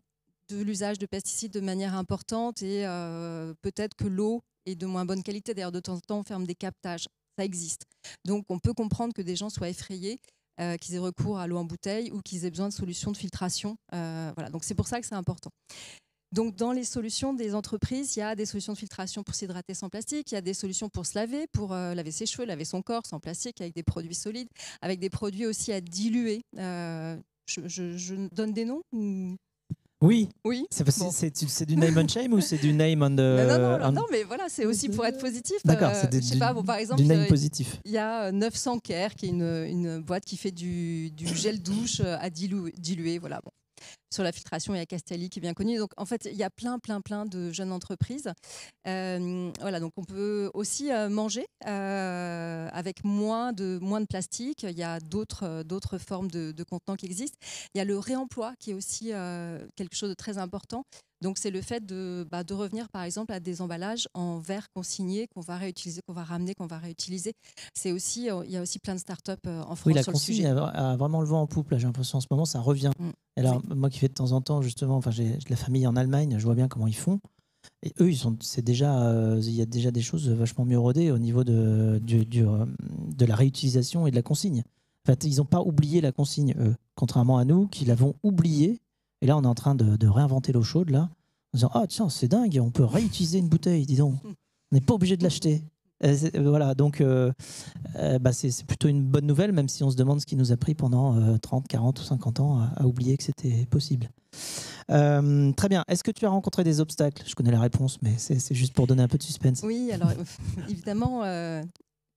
de l'usage de pesticides de manière importante et peut-être que l'eau est de moins bonne qualité. D'ailleurs, de temps en temps, on ferme des captages. Ça existe. Donc, on peut comprendre que des gens soient effrayés, qu'ils aient recours à l'eau en bouteille ou qu'ils aient besoin de solutions de filtration. Voilà. Donc, c'est pour ça que c'est important. Donc, dans les solutions des entreprises, il y a des solutions de filtration pour s'hydrater sans plastique, il y a des solutions pour se laver, pour laver ses cheveux, laver son corps sans plastique, avec des produits solides, avec des produits aussi à diluer. Je donne des noms ou... Oui. C'est du name and shame ou c'est du name and... Non, mais voilà, c'est aussi pour être positif. D'accord, c'est par exemple, du name positif. Il y a 900 Care, qui est une boîte qui fait du gel douche à diluer. Voilà, bon. Sur la filtration, il y a Castelli qui est bien connu. Donc, en fait, il y a plein de jeunes entreprises. Voilà, donc on peut aussi manger avec moins de plastique. Il y a d'autres formes de contenants qui existent. Il y a le réemploi qui est aussi quelque chose de très important. Donc, c'est le fait de revenir, par exemple, à des emballages en verre consigné qu'on va réutiliser, qu'on va ramener, qu'on va réutiliser. C'est aussi, il y a aussi plein de startups en France sur le sujet. Oui, la consigne a vraiment le vent en poupe. Là, j'ai l'impression en ce moment, ça revient. Alors, moi qui fais de temps en temps, justement, j'ai de la famille en Allemagne, je vois bien comment ils font. Et eux, il y a déjà des choses vachement mieux rodées au niveau de la réutilisation et de la consigne. En fait, ils n'ont pas oublié la consigne, eux, contrairement à nous qui l'avons oublié. Et là, on est en train de réinventer l'eau chaude, là, en disant « Ah, tiens, c'est dingue, on peut réutiliser une bouteille, dis donc. On n'est pas obligé de l'acheter. » Voilà, donc c'est plutôt une bonne nouvelle, même si on se demande ce qui nous a pris pendant 30, 40 ou 50 ans à oublier que c'était possible. Très bien. Est-ce que tu as rencontré des obstacles ? Je connais la réponse, mais c'est juste pour donner un peu de suspense. Oui, alors évidemment,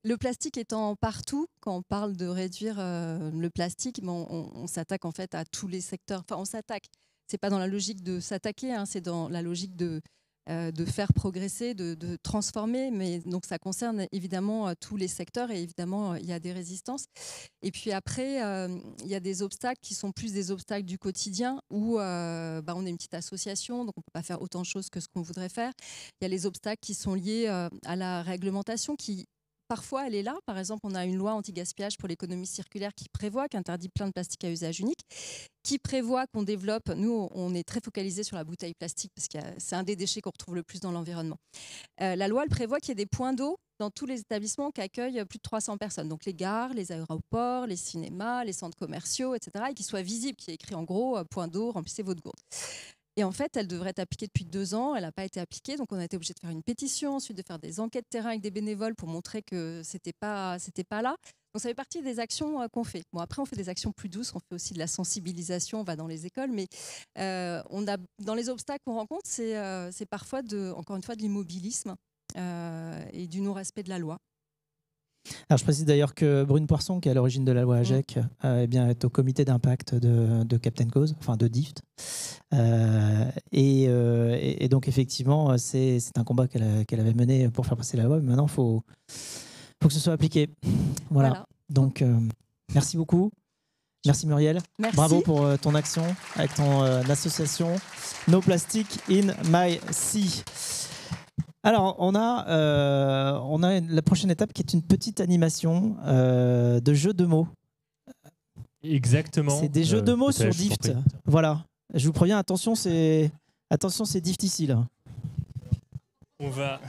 le plastique étant partout, quand on parle de réduire le plastique, on s'attaque en fait à tous les secteurs. Enfin, on s'attaque. C'est pas dans la logique de s'attaquer, c'est dans la logique de faire progresser, de transformer, mais donc ça concerne évidemment tous les secteurs et évidemment il y a des résistances. Et puis après, il y a des obstacles qui sont plus des obstacles du quotidien où on est une petite association, donc on ne peut pas faire autant de choses que ce qu'on voudrait faire. Il y a les obstacles qui sont liés à la réglementation qui... Parfois, elle est là. Par exemple, on a une loi anti-gaspillage pour l'économie circulaire qui interdit plein de plastique à usage unique, qui prévoit qu'on développe... Nous, on est très focalisé sur la bouteille plastique parce que c'est un des déchets qu'on retrouve le plus dans l'environnement. La loi, elle prévoit qu'il y ait des points d'eau dans tous les établissements qui accueillent plus de 300 personnes. Donc les gares, les aéroports, les cinémas, les centres commerciaux, etc. Et qui soient visibles, qui est écrit en gros « point d'eau, remplissez votre gourde ». Et en fait, elle devrait être appliquée depuis 2 ans. Elle n'a pas été appliquée. Donc, on a été obligé de faire une pétition, ensuite de faire des enquêtes terrain avec des bénévoles pour montrer que c'était pas là. Donc, ça fait partie des actions qu'on fait. Bon, après, on fait des actions plus douces. On fait aussi de la sensibilisation. On va dans les écoles. Mais dans les obstacles qu'on rencontre, c'est parfois, encore une fois, de l'immobilisme et du non-respect de la loi. Alors, je précise d'ailleurs que Brune Poisson, qui est à l'origine de la loi AGEC, eh bien, est au comité d'impact de Captain Cause, enfin de DIFT. Et donc, effectivement, c'est un combat qu'elle avait mené pour faire passer la loi. Mais maintenant, il faut que ce soit appliqué. Voilà. Donc, merci beaucoup. Merci Muriel. Merci. Bravo pour ton action avec ton association No Plastic in My Sea. Alors, on a la prochaine étape qui est une petite animation de jeux de mots. Exactement. C'est des jeux de mots sur je t'en DIFT. prie. Voilà. Je vous préviens, attention, c'est DIFT ici, là. On va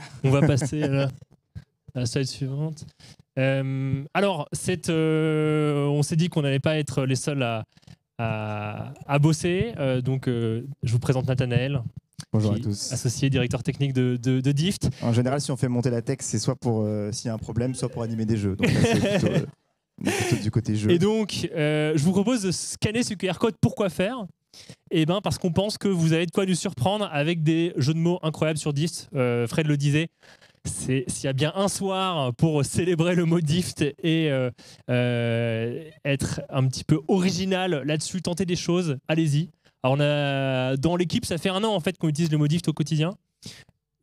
passer à la slide suivante. Alors, on s'est dit qu'on n'allait pas être les seuls à bosser. Donc, je vous présente Nathanaël. Bonjour à tous. Associé directeur technique de DIFT. En général, si on fait monter la tech, c'est soit pour s'il y a un problème, soit pour animer des jeux. Donc là, c'est plutôt du côté jeu. Et donc, je vous propose de scanner ce QR code. Pourquoi faire ? Eh ben, parce qu'on pense que vous avez de quoi nous surprendre avec des jeux de mots incroyables sur DIFT. Fred le disait. S'il y a bien un soir pour célébrer le mot DIFT et être un petit peu original là-dessus, tenter des choses, allez-y. Alors dans l'équipe, ça fait 1 an en fait qu'on utilise le mot DIFT au quotidien.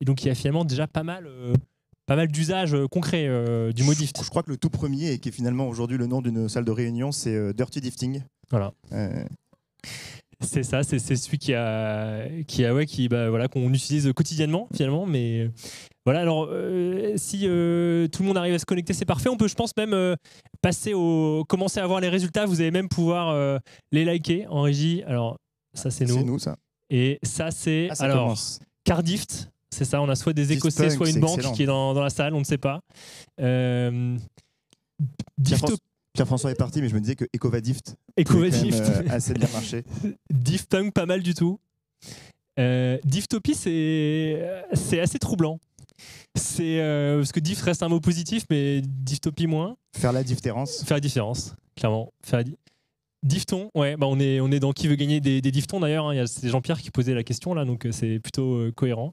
Et donc il y a finalement déjà pas mal d'usages concrets du mot DIFT. Je crois que le tout premier, et qui est finalement aujourd'hui le nom d'une salle de réunion, c'est Dirty Difting. Voilà. C'est ça, c'est celui qu'on utilise quotidiennement finalement. Mais voilà, alors si tout le monde arrive à se connecter, c'est parfait. On peut, je pense, même commencer à voir les résultats. Vous allez même pouvoir les liker en régie. Alors ça, c'est nous. C'est nous, ça. Et ça, c'est commence. Cardift. C'est ça, on a soit des Écossais, Dift soit une banque qui est dans la salle, on ne sait pas. Pierre-François est parti, mais je me disais que Ecovadift assez bien marché. Diphtung, pas mal du tout. Diftopie, c'est assez troublant. Parce que dift reste un mot positif, mais diftopie moins. Faire la différence. Faire la différence, clairement. Diphton, ouais, on est dans Qui veut gagner des diphthons d'ailleurs. Hein. C'est Jean-Pierre qui posait la question là, donc c'est plutôt cohérent.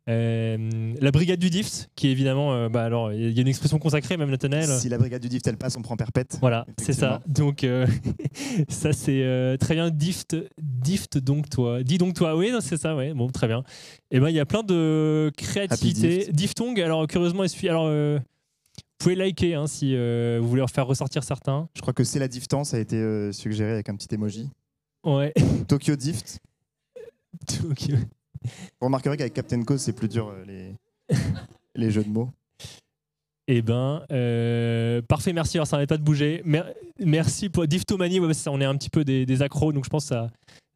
La brigade du DIFT, qui évidemment, alors il y a une expression consacrée, même Nathanaël. Si la brigade du DIFT elle passe, on prend perpète. Voilà, c'est ça. Donc ça c'est très bien. DIFT donc toi. Dis donc toi, oui, c'est ça, ouais. Bon, très bien. Et il y a plein de créativité. Diphthong, alors curieusement, vous pouvez liker hein, si vous voulez en faire ressortir certains. Je crois que c'est la diftance a été suggéré avec un petit emoji. Ouais. Tokyo Dift. Tokyo. Vous remarquerez qu'avec Captain Cause, c'est plus dur les jeux de mots. Eh parfait, merci. Alors ça n'arrête pas de bouger. Merci pour Diftomanie. Ouais, on est un petit peu des accros, donc je pense que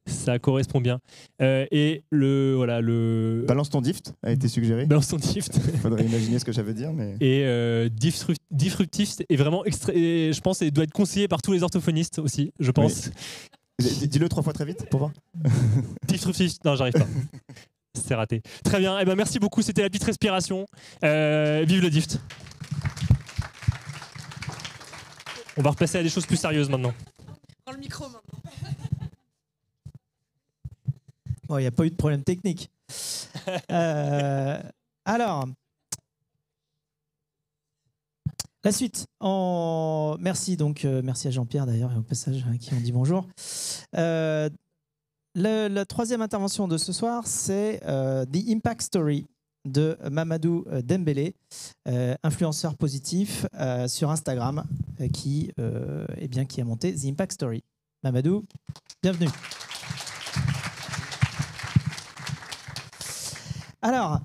ça correspond bien. Et le Balance ton Dift a été suggéré. Balance ton Dift. Il faudrait imaginer ce que ça veut dire, mais. Et Disruptif est vraiment et je pense, et doit être conseillé par tous les orthophonistes aussi, je pense. Oui. Dis-le 3 fois très vite pour voir. Disruptif, non, j'arrive pas. C'est raté. Très bien. Merci beaucoup. C'était la petite respiration. Vive le Dift. On va repasser à des choses plus sérieuses maintenant. Prends le micro maintenant. Bon, il n'y a pas eu de problème technique. Alors, la suite. Merci à Jean-Pierre d'ailleurs et au passage qui ont dit bonjour. La troisième intervention de ce soir, c'est The Impact Story de Mamadou Dembélé, influenceur positif sur Instagram, qui a monté The Impact Story. Mamadou, bienvenue. Alors,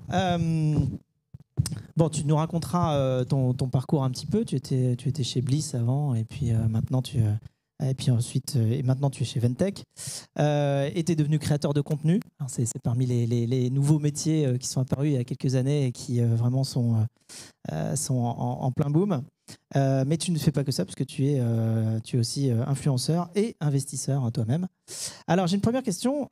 tu nous raconteras ton parcours un petit peu. Tu étais chez Bliss avant, et puis maintenant tu es chez Ventec. Et tu es devenu créateur de contenu. C'est parmi les nouveaux métiers qui sont apparus il y a quelques années et qui vraiment sont en plein boom. Mais tu ne fais pas que ça, parce que tu es aussi influenceur et investisseur toi-même. Alors, j'ai une première question.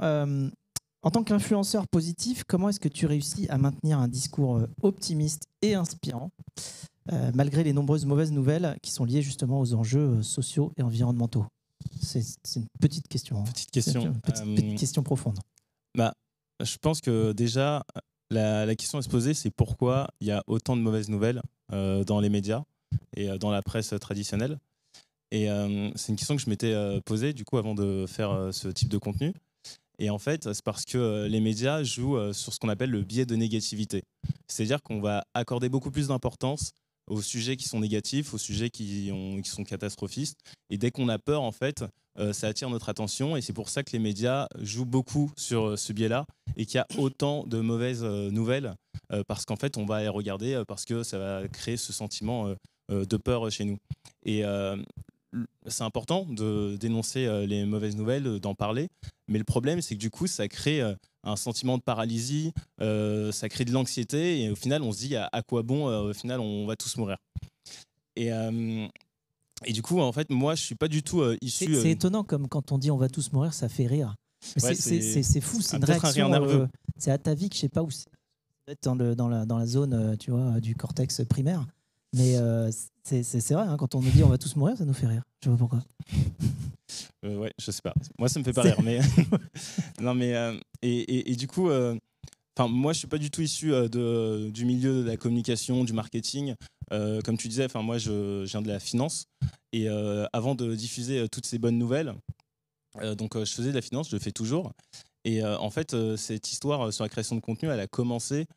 En tant qu'influenceur positif, comment est-ce que tu réussis à maintenir un discours optimiste et inspirant malgré les nombreuses mauvaises nouvelles qui sont liées justement aux enjeux sociaux et environnementaux? C'est une petite question. Hein. Petite question. Petite question profonde. Bah, je pense que déjà, la question à se poser, c'est pourquoi il y a autant de mauvaises nouvelles dans les médias et dans la presse traditionnelle. Et c'est une question que je m'étais posée du coup avant de faire ce type de contenu. Et en fait, c'est parce que les médias jouent sur ce qu'on appelle le biais de négativité. C'est-à-dire qu'on va accorder beaucoup plus d'importance aux sujets qui sont négatifs, aux sujets qui sont catastrophistes. Et dès qu'on a peur, en fait, ça attire notre attention. Et c'est pour ça que les médias jouent beaucoup sur ce biais-là et qu'il y a autant de mauvaises nouvelles parce qu'en fait, on va les regarder parce que ça va créer ce sentiment de peur chez nous. Et c'est important de dénoncer les mauvaises nouvelles, d'en parler. Mais le problème, c'est que du coup, ça crée un sentiment de paralysie, ça crée de l'anxiété. Et au final, on se dit à quoi bon, au final, on va tous mourir. Et du coup, en fait, moi, je ne suis pas du tout issu... C'est étonnant, comme quand on dit on va tous mourir, ça fait rire. Ouais, c'est fou, c'est une réaction nerveux. C'est atavique, je ne sais pas où c'est. Peut-être dans la zone tu vois, du cortex primaire. Mais c'est vrai, hein, quand on nous dit on va tous mourir, ça nous fait rire. Je sais pas pourquoi. Ouais, je sais pas. Moi, ça me fait pas rire. Mais non, mais et du coup, moi, je suis pas du tout issu du milieu de la communication, du marketing. Comme tu disais, moi, je viens de la finance. Et avant de diffuser toutes ces bonnes nouvelles, donc je faisais de la finance, je le fais toujours. Et en fait, cette histoire sur la création de contenu, elle a commencé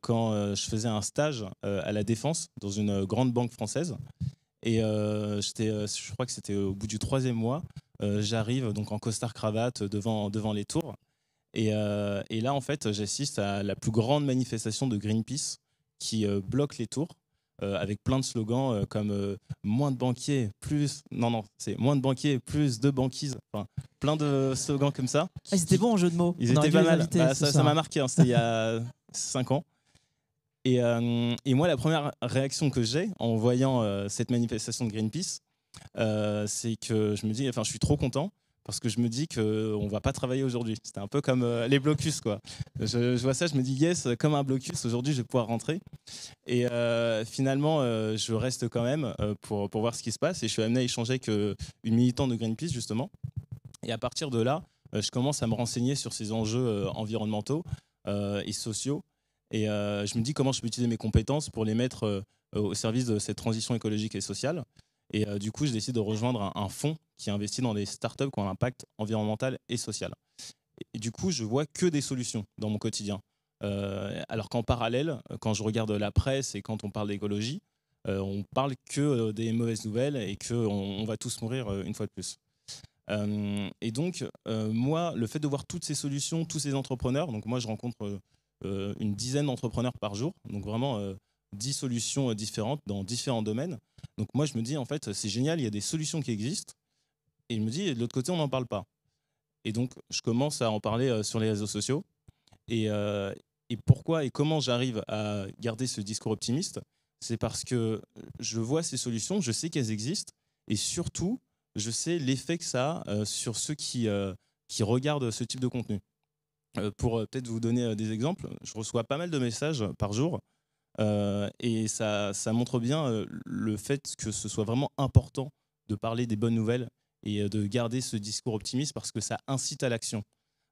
quand je faisais un stage à la Défense dans une grande banque française. Et je crois que c'était au bout du 3e mois, j'arrive donc en costard-cravate devant les tours. Et là, en fait, j'assiste à la plus grande manifestation de Greenpeace qui bloque les tours avec plein de slogans comme moins de banquiers, plus... Non, c'est moins de banquiers, plus de banquises. Enfin, plein de slogans comme ça. Ah, ils étaient bons en jeu de mots. Ils étaient pas mal. Ça m'a marqué, hein, c'était il y a 5 ans. Et moi, la première réaction que j'ai en voyant cette manifestation de Greenpeace, c'est que je me dis, je suis trop content parce que je me dis qu'on ne va pas travailler aujourd'hui. C'était un peu comme les blocus, quoi. Je vois ça, je me dis, yes, comme un blocus, aujourd'hui, je vais pouvoir rentrer. Et finalement, je reste quand même pour voir ce qui se passe. Et je suis amené à échanger avec une militante de Greenpeace, justement. Et à partir de là, je commence à me renseigner sur ces enjeux environnementaux et sociaux. Et je me dis comment je peux utiliser mes compétences pour les mettre au service de cette transition écologique et sociale. Et du coup, je décide de rejoindre un fonds qui investit dans des startups qui ont un impact environnemental et social. Et du coup, je vois que des solutions dans mon quotidien. Alors qu'en parallèle, quand je regarde la presse et quand on parle d'écologie, on parle que des mauvaises nouvelles et qu'on va tous mourir une fois de plus. Et donc, moi, le fait de voir toutes ces solutions, tous ces entrepreneurs, donc moi, je rencontre une dizaine d'entrepreneurs par jour, donc vraiment 10 solutions différentes dans différents domaines. Donc moi, je me dis, en fait, c'est génial, il y a des solutions qui existent. Et je me dis, de l'autre côté, on n'en parle pas. Et donc, je commence à en parler sur les réseaux sociaux. Et pourquoi et comment j'arrive à garder ce discours optimiste, c'est parce que je vois ces solutions, je sais qu'elles existent, et surtout, je sais l'effet que ça a sur ceux qui regardent ce type de contenu. Pour peut-être vous donner des exemples, je reçois pas mal de messages par jour et ça montre bien le fait que ce soit vraiment important de parler des bonnes nouvelles et de garder ce discours optimiste parce que ça incite à l'action.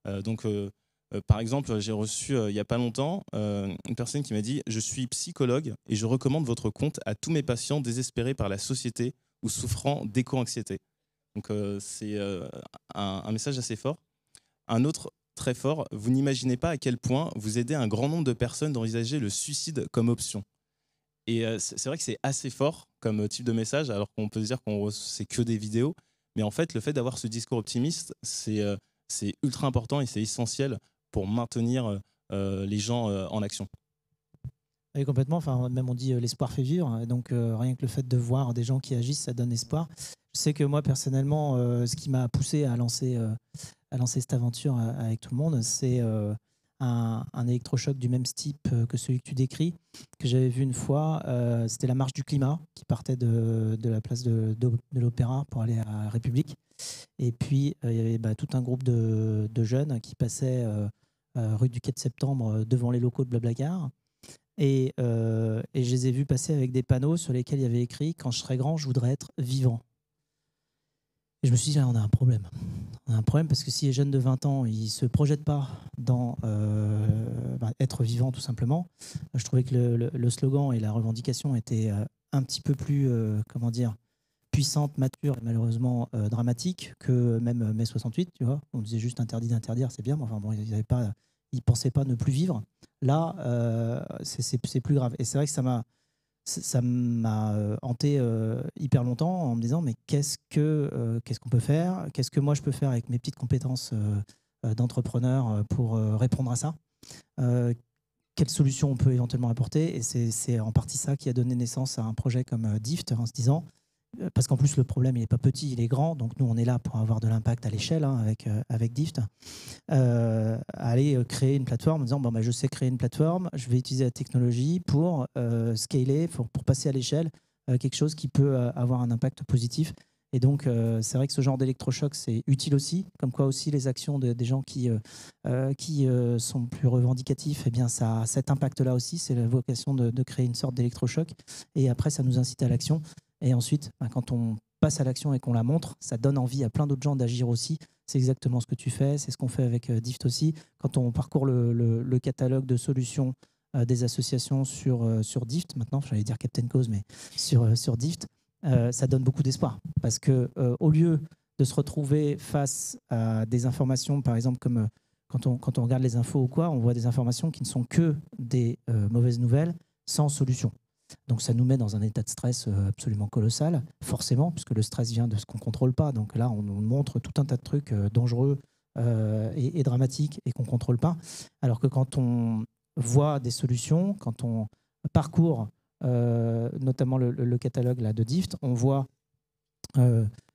Par exemple, j'ai reçu il n'y a pas longtemps une personne qui m'a dit « Je suis psychologue et je recommande votre compte à tous mes patients désespérés par la société ou souffrant d'éco-anxiété. » Donc c'est un message assez fort. Un autre très fort, vous n'imaginez pas à quel point vous aidez un grand nombre de personnes d'envisager le suicide comme option. Et c'est vrai que c'est assez fort comme type de message, alors qu'on peut se dire qu'on c'est que des vidéos. Mais en fait, le fait d'avoir ce discours optimiste, c'est ultra important et c'est essentiel pour maintenir les gens en action. Oui, complètement. Enfin, même on dit l'espoir fait vivre. Donc, rien que le fait de voir des gens qui agissent, ça donne espoir. Je sais que moi, personnellement, ce qui m'a poussé à lancer cette aventure avec tout le monde, c'est un électrochoc du même type que celui que tu décris, que j'avais vu une fois. C'était la marche du climat qui partait de la place de l'Opéra pour aller à la République. Et puis, il y avait tout un groupe de jeunes qui passaient rue du 4 septembre, devant les locaux de Blablacar. Et je les ai vus passer avec des panneaux sur lesquels il y avait écrit « Quand je serai grand, je voudrais être vivant ». Et je me suis dit, là, on a un problème. On a un problème parce que si les jeunes de 20 ans, ils ne se projettent pas dans être vivants, tout simplement, je trouvais que le slogan et la revendication étaient un petit peu plus, puissante, mature et malheureusement dramatique que même mai 68. Tu vois, on disait juste interdit d'interdire, c'est bien, mais enfin bon, ils pensaient pas ne plus vivre. Là, c'est plus grave. Et c'est vrai que ça m'a hanté hyper longtemps en me disant mais qu'est-ce qu'on peut faire, qu'est-ce que moi je peux faire avec mes petites compétences d'entrepreneur pour répondre à ça, quelles solutions on peut éventuellement apporter. Et c'est en partie ça qui a donné naissance à un projet comme Dift, en se disant parce qu'en plus le problème il n'est pas petit, il est grand, donc nous on est là pour avoir de l'impact à l'échelle avec Dift, aller créer une plateforme en disant bon, je sais créer une plateforme, je vais utiliser la technologie pour scaler, pour passer à l'échelle quelque chose qui peut avoir un impact positif. Et donc c'est vrai que ce genre d'électrochoc c'est utile aussi, comme quoi aussi les actions des gens qui sont plus revendicatifs, eh bien ça a cet impact là aussi, c'est la vocation de créer une sorte d'électrochoc et après ça nous incite à l'action. Et ensuite, quand on passe à l'action et qu'on la montre, ça donne envie à plein d'autres gens d'agir aussi. C'est exactement ce que tu fais, c'est ce qu'on fait avec Dift aussi. Quand on parcourt le catalogue de solutions des associations sur Dift, maintenant, j'allais dire Captain Cause, mais sur Dift, ça donne beaucoup d'espoir. Parce qu'au lieu de se retrouver face à des informations, par exemple, comme quand on regarde les infos ou quoi, on voit des informations qui ne sont que des mauvaises nouvelles sans solution. Donc ça nous met dans un état de stress absolument colossal, forcément, puisque le stress vient de ce qu'on ne contrôle pas. Donc là, on nous montre tout un tas de trucs dangereux et dramatiques et qu'on ne contrôle pas. Alors que quand on voit des solutions, quand on parcourt notamment le catalogue là, de Dift, on voit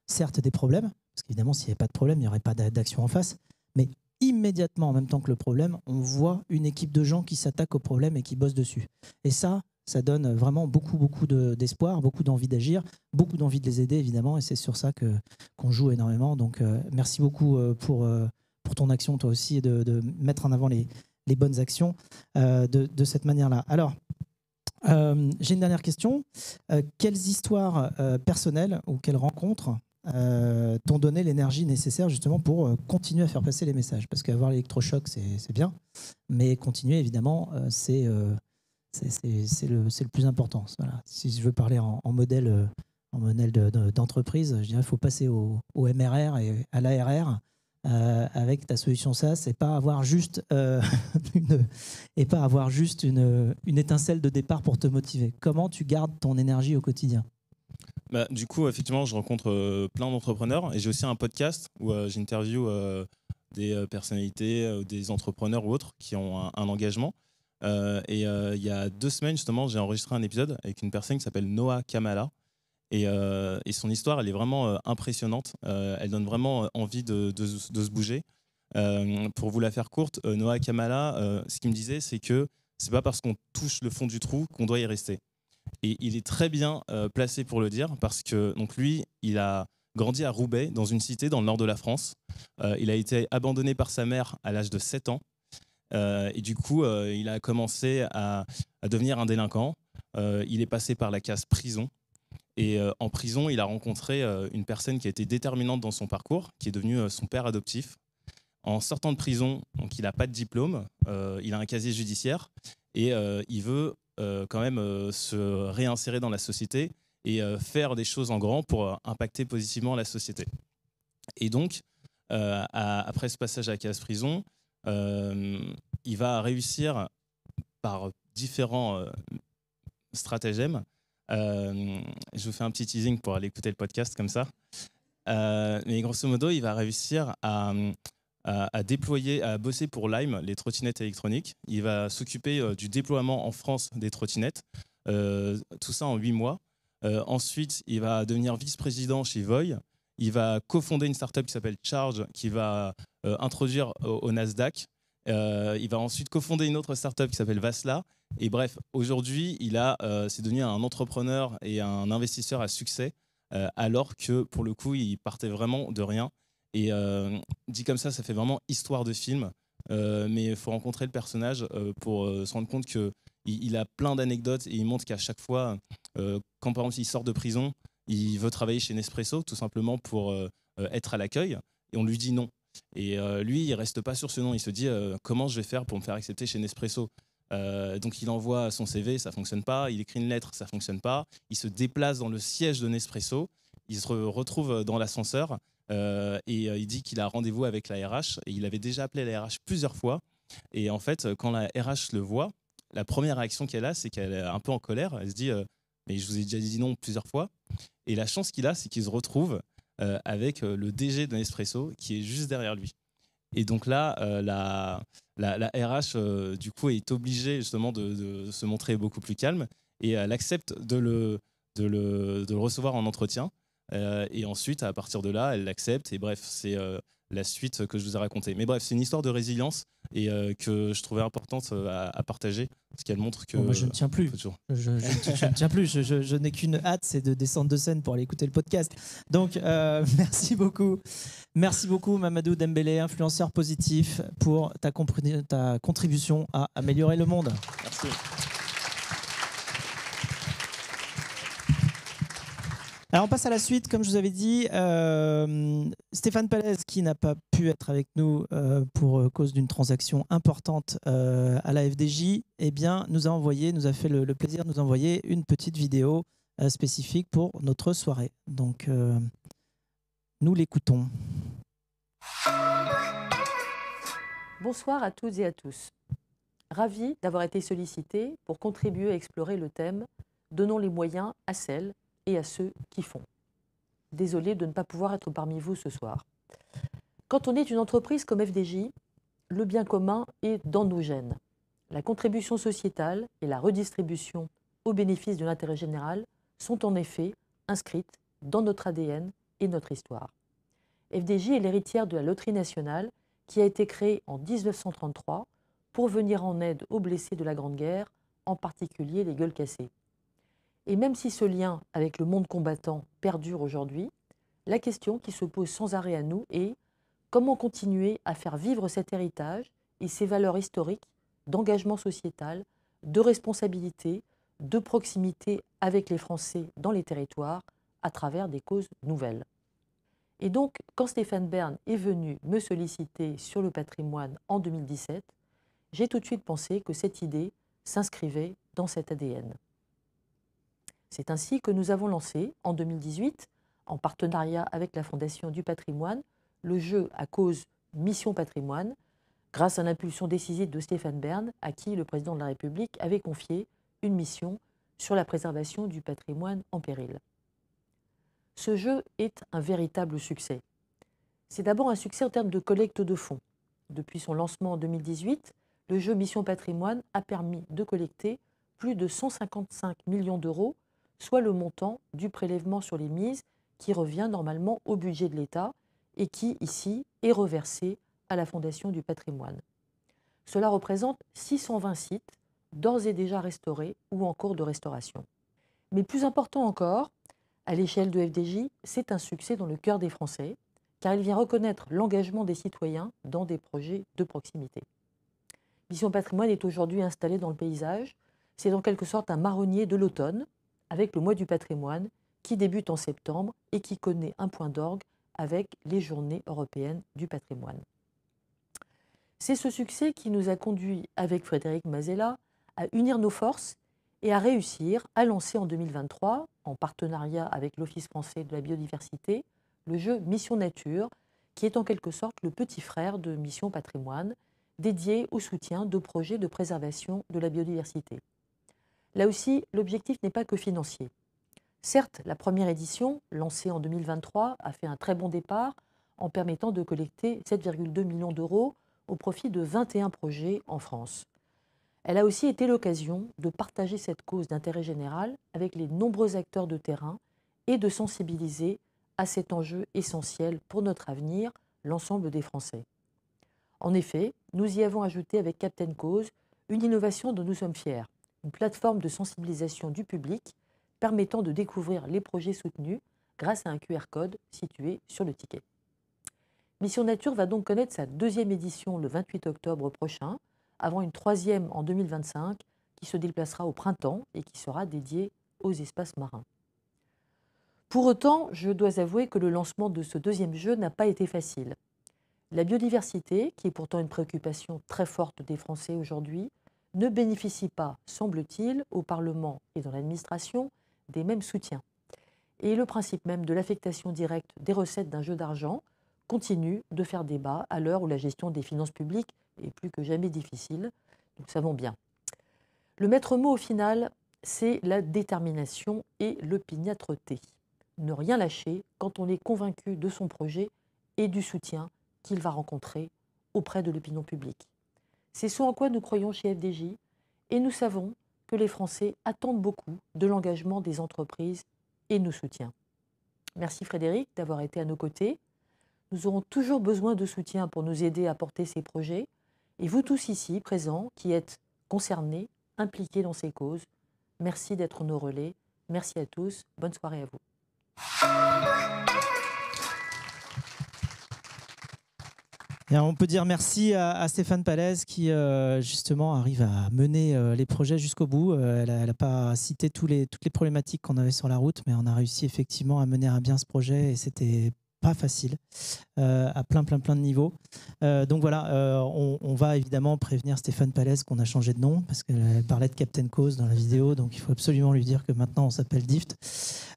certes des problèmes, parce qu'évidemment, s'il n'y avait pas de problème, il n'y aurait pas d'action en face, mais immédiatement, en même temps que le problème, on voit une équipe de gens qui s'attaquent au problème et qui bossent dessus. Et ça donne vraiment beaucoup d'espoir, beaucoup d'envie d'agir, beaucoup d'envie de les aider, évidemment, et c'est sur ça qu'on joue énormément. Donc, merci beaucoup pour ton action, toi aussi, et de mettre en avant les bonnes actions de cette manière-là. Alors, j'ai une dernière question. Quelles histoires personnelles ou quelles rencontres t'ont donné l'énergie nécessaire justement pour continuer à faire passer les messages? Parce qu'avoir l'électrochoc, c'est bien, mais continuer, évidemment, c'est le plus important. Voilà. Si je veux parler en modèle d'entreprise, je dirais qu'il faut passer au MRR et à l'ARR avec ta solution SaaS et pas avoir juste, une étincelle de départ pour te motiver. Comment tu gardes ton énergie au quotidien? Du coup, effectivement, je rencontre plein d'entrepreneurs et j'ai aussi un podcast où j'interviewe des personnalités, des entrepreneurs ou autres qui ont un engagement. Il y a 2 semaines, justement, j'ai enregistré un épisode avec une personne qui s'appelle Noah Kamala. Et son histoire, elle est vraiment impressionnante. Elle donne vraiment envie de se bouger. Pour vous la faire courte, Noah Kamala, ce qu'il me disait, c'est que c'est pas parce qu'on touche le fond du trou qu'on doit y rester. Et il est très bien placé pour le dire parce que donc lui, il a grandi à Roubaix, dans une cité dans le nord de la France. Il a été abandonné par sa mère à l'âge de 7 ans. Et du coup, il a commencé à devenir un délinquant. Il est passé par la case prison. Et en prison, il a rencontré une personne qui a été déterminante dans son parcours, qui est devenue son père adoptif. En sortant de prison, donc il n'a pas de diplôme, il a un casier judiciaire et il veut quand même se réinsérer dans la société et faire des choses en grand pour impacter positivement la société. Et donc, après ce passage à la case prison, il va réussir par différents stratagèmes. Je vous fais un petit teasing pour aller écouter le podcast comme ça. Mais grosso modo, il va réussir à déployer, à bosser pour Lime, les trottinettes électroniques. Il va s'occuper du déploiement en France des trottinettes, tout ça en 8 mois. Ensuite, il va devenir vice-président chez Voy. Il va cofonder une startup qui s'appelle Charge, qui va introduire au Nasdaq. Il va ensuite cofonder une autre startup qui s'appelle Vasla. Et bref, aujourd'hui, c'est devenu un entrepreneur et un investisseur à succès, alors que pour le coup, il partait vraiment de rien. Et dit comme ça fait vraiment histoire de film. mais il faut rencontrer le personnage pour se rendre compte qu'il a plein d'anecdotes et il montre qu'à chaque fois, quand par exemple il sort de prison, il veut travailler chez Nespresso tout simplement pour être à l'accueil et on lui dit non. Et lui, il reste pas sur ce nom, il se dit comment je vais faire pour me faire accepter chez Nespresso. Donc il envoie son CV, ça fonctionne pas, il écrit une lettre, ça fonctionne pas, il se déplace dans le siège de Nespresso, il se retrouve dans l'ascenseur et il dit qu'il a rendez-vous avec la RH et il avait déjà appelé la RH plusieurs fois et en fait quand la RH le voit, la première réaction qu'elle a, c'est qu'elle est un peu en colère, elle se dit mais je vous ai déjà dit non plusieurs fois et la chance qu'il a, c'est qu'il se retrouve avec le DG de Nespresso qui est juste derrière lui. Et donc là, la RH, du coup, est obligée justement de se montrer beaucoup plus calme et elle accepte de le recevoir en entretien. Et ensuite, à partir de là, elle l'accepte. Et bref, c'est la suite que je vous ai racontée. Mais bref, c'est une histoire de résilience et que je trouvais importante à partager parce qu'elle montre que... Moi, je ne tiens plus. Je ne tiens plus. Je n'ai qu'une hâte, c'est de descendre de scène pour aller écouter le podcast. Donc, merci beaucoup. Merci beaucoup, Mamadou Dembélé, influenceur positif, pour ta contribution à améliorer le monde. Merci. Alors on passe à la suite, comme je vous avais dit, Stéphane Pallez, qui n'a pas pu être avec nous pour cause d'une transaction importante à la FDJ, eh bien, nous a fait le plaisir de nous envoyer une petite vidéo spécifique pour notre soirée. Donc, nous l'écoutons. Bonsoir à toutes et à tous. Ravi d'avoir été sollicité pour contribuer à explorer le thème « Donnons les moyens à celles et à ceux qui font ». Désolé de ne pas pouvoir être parmi vous ce soir. Quand on est une entreprise comme FDJ, le bien commun est dans nos gènes. La contribution sociétale et la redistribution au bénéfice de l'intérêt général sont en effet inscrites dans notre ADN et notre histoire. FDJ est l'héritière de la Loterie nationale qui a été créée en 1933 pour venir en aide aux blessés de la Grande Guerre, en particulier les gueules cassées. Et même si ce lien avec le monde combattant perdure aujourd'hui, la question qui se pose sans arrêt à nous est comment continuer à faire vivre cet héritage et ces valeurs historiques d'engagement sociétal, de responsabilité, de proximité avec les Français dans les territoires à travers des causes nouvelles. Et donc, quand Stéphane Bern est venu me solliciter sur le patrimoine en 2017, j'ai tout de suite pensé que cette idée s'inscrivait dans cet ADN. C'est ainsi que nous avons lancé, en 2018, en partenariat avec la Fondation du patrimoine, le jeu à cause Mission Patrimoine, grâce à l'impulsion décisive de Stéphane Bern, à qui le président de la République avait confié une mission sur la préservation du patrimoine en péril. Ce jeu est un véritable succès. C'est d'abord un succès en termes de collecte de fonds. Depuis son lancement en 2018, le jeu Mission Patrimoine a permis de collecter plus de 155 millions d'euros, soit le montant du prélèvement sur les mises qui revient normalement au budget de l'État et qui, ici, est reversé à la Fondation du patrimoine. Cela représente 620 sites d'ores et déjà restaurés ou en cours de restauration. Mais plus important encore, à l'échelle de FDJ, c'est un succès dans le cœur des Français, car il vient reconnaître l'engagement des citoyens dans des projets de proximité. Mission Patrimoine est aujourd'hui installée dans le paysage. C'est en quelque sorte un marronnier de l'automne, avec le mois du patrimoine, qui débute en septembre et qui connaît un point d'orgue avec les Journées européennes du patrimoine. C'est ce succès qui nous a conduit, avec Frédéric Mazella, à unir nos forces et à réussir à lancer en 2023, en partenariat avec l'Office français de la biodiversité, le jeu Mission Nature, qui est en quelque sorte le petit frère de Mission Patrimoine, dédié au soutien de projets de préservation de la biodiversité. Là aussi, l'objectif n'est pas que financier. Certes, la première édition, lancée en 2023, a fait un très bon départ en permettant de collecter 7,2 millions d'euros au profit de 21 projets en France. Elle a aussi été l'occasion de partager cette cause d'intérêt général avec les nombreux acteurs de terrain et de sensibiliser à cet enjeu essentiel pour notre avenir, l'ensemble des Français. En effet, nous y avons ajouté avec Captain Cause une innovation dont nous sommes fiers, une plateforme de sensibilisation du public permettant de découvrir les projets soutenus grâce à un QR code situé sur le ticket. Mission Nature va donc connaître sa 2e édition le 28 octobre prochain, avant une 3e en 2025 qui se déplacera au printemps et qui sera dédiée aux espaces marins. Pour autant, je dois avouer que le lancement de ce 2e jeu n'a pas été facile. La biodiversité, qui est pourtant une préoccupation très forte des Français aujourd'hui, ne bénéficie pas, semble-t-il, au Parlement et dans l'administration des mêmes soutiens. Et le principe même de l'affectation directe des recettes d'un jeu d'argent continue de faire débat à l'heure où la gestion des finances publiques est plus que jamais difficile, nous le savons bien. Le maître mot au final, c'est la détermination et l'opiniâtreté. Ne rien lâcher quand on est convaincu de son projet et du soutien qu'il va rencontrer auprès de l'opinion publique. C'est ce en quoi nous croyons chez FDJ et nous savons que les Français attendent beaucoup de l'engagement des entreprises et nous soutient. Merci Frédéric d'avoir été à nos côtés. Nous aurons toujours besoin de soutien pour nous aider à porter ces projets. Et vous tous ici, présents, qui êtes concernés, impliqués dans ces causes, merci d'être nos relais. Merci à tous. Bonne soirée à vous. Et on peut dire merci à Stéphane Pallez qui justement arrive à mener les projets jusqu'au bout. Elle n'a pas cité toutes les problématiques qu'on avait sur la route, mais on a réussi effectivement à mener à bien ce projet et c'était pas facile à plein de niveaux. Donc voilà, on va évidemment prévenir Stéphane Pallez qu'on a changé de nom parce qu'elle parlait de Captain Cause dans la vidéo, donc il faut absolument lui dire que maintenant on s'appelle DIFT.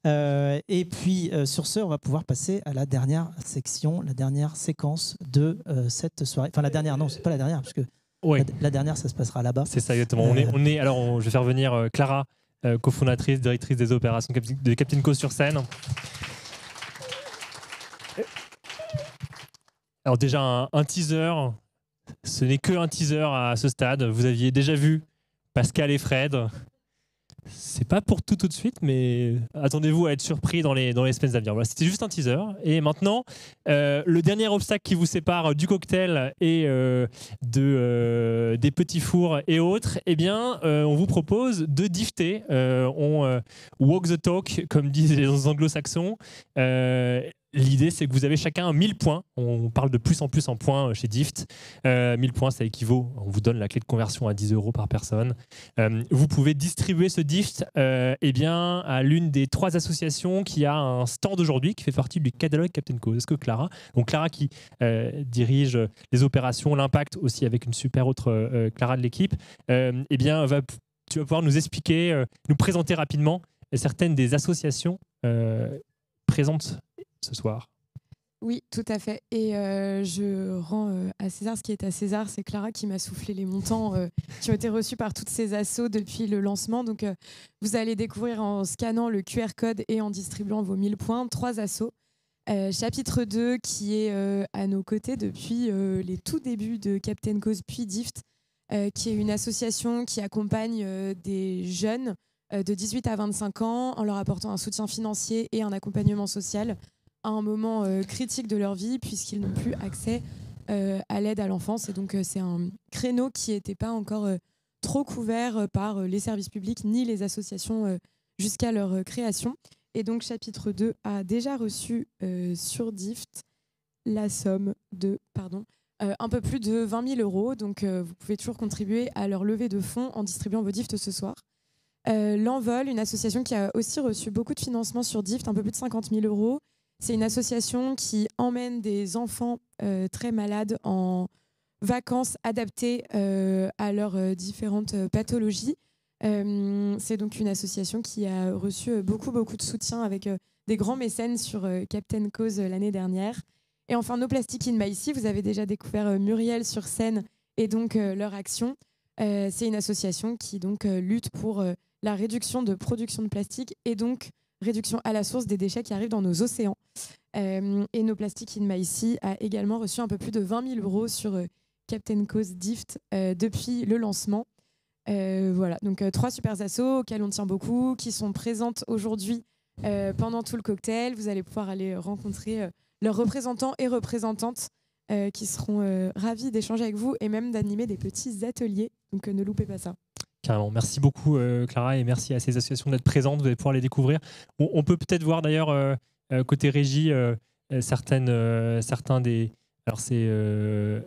Et puis sur ce, on va pouvoir passer à la dernière section, la dernière séquence de cette soirée. Enfin la dernière, non, c'est pas la dernière parce que la dernière ça se passera là-bas. C'est ça exactement. Alors je vais faire venir Clara, cofondatrice, directrice des opérations de Captain Cause sur scène. Alors déjà un teaser, ce n'est que un teaser à ce stade. Vous aviez déjà vu Pascal et Fred. C'est pas pour tout de suite, mais attendez-vous à être surpris dans les semaines à venir. Voilà, c'était juste un teaser. Et maintenant, le dernier obstacle qui vous sépare du cocktail et des petits fours et autres, eh bien, on vous propose de difter. On walk the talk, comme disent les anglo-saxons. L'idée, c'est que vous avez chacun 1000 points. On parle de plus en points chez Dift. 1000 points, ça équivaut, on vous donne la clé de conversion à 10 € par personne. Vous pouvez distribuer ce Dift à l'une des 3 associations qui a un stand aujourd'hui, qui fait partie du catalogue Captain Cause. Est-ce que Clara, qui dirige les opérations, l'impact aussi avec une super autre Clara de l'équipe, tu vas pouvoir nous expliquer, nous présenter rapidement certaines des associations présentes ce soir. Oui, tout à fait. Et je rends à César ce qui est à César. C'est Clara qui m'a soufflé les montants qui ont été reçus par toutes ces assos depuis le lancement. Donc, vous allez découvrir en scannant le QR code et en distribuant vos 1000 points 3 assos. Chapitre 2 qui est à nos côtés depuis les tout débuts de Captain Cause puis Dift, qui est une association qui accompagne des jeunes de 18 à 25 ans en leur apportant un soutien financier et un accompagnement social à un moment critique de leur vie puisqu'ils n'ont plus accès à l'aide à l'enfance. Et donc, c'est un créneau qui n'était pas encore trop couvert par les services publics ni les associations jusqu'à leur création. Et donc, chapitre 2 a déjà reçu sur Dift la somme de un peu plus de 20 000 €. Donc, vous pouvez toujours contribuer à leur levée de fonds en distribuant vos Dift ce soir. L'Envol, une association qui a aussi reçu beaucoup de financement sur Dift, un peu plus de 50 000 €. C'est une association qui emmène des enfants très malades en vacances adaptées à leurs différentes pathologies. C'est donc une association qui a reçu beaucoup de soutien avec des grands mécènes sur Captain Cause l'année dernière. Et enfin, No Plastic in My Sea, vous avez déjà découvert Muriel sur scène et donc leur action. C'est une association qui donc lutte pour la réduction de production de plastique et donc réduction à la source des déchets qui arrivent dans nos océans. Et No Plastic in My Sea a également reçu un peu plus de 20 000 € sur Captain Cause Dift depuis le lancement. Voilà, donc 3 super assos auxquels on tient beaucoup, qui sont présentes aujourd'hui pendant tout le cocktail. Vous allez pouvoir aller rencontrer leurs représentants et représentantes qui seront ravis d'échanger avec vous et même d'animer des petits ateliers. Donc ne loupez pas ça. Carrément. Merci beaucoup Clara et merci à ces associations d'être présentes. Vous allez pouvoir les découvrir. On peut peut-être voir d'ailleurs côté régie certains des Alors,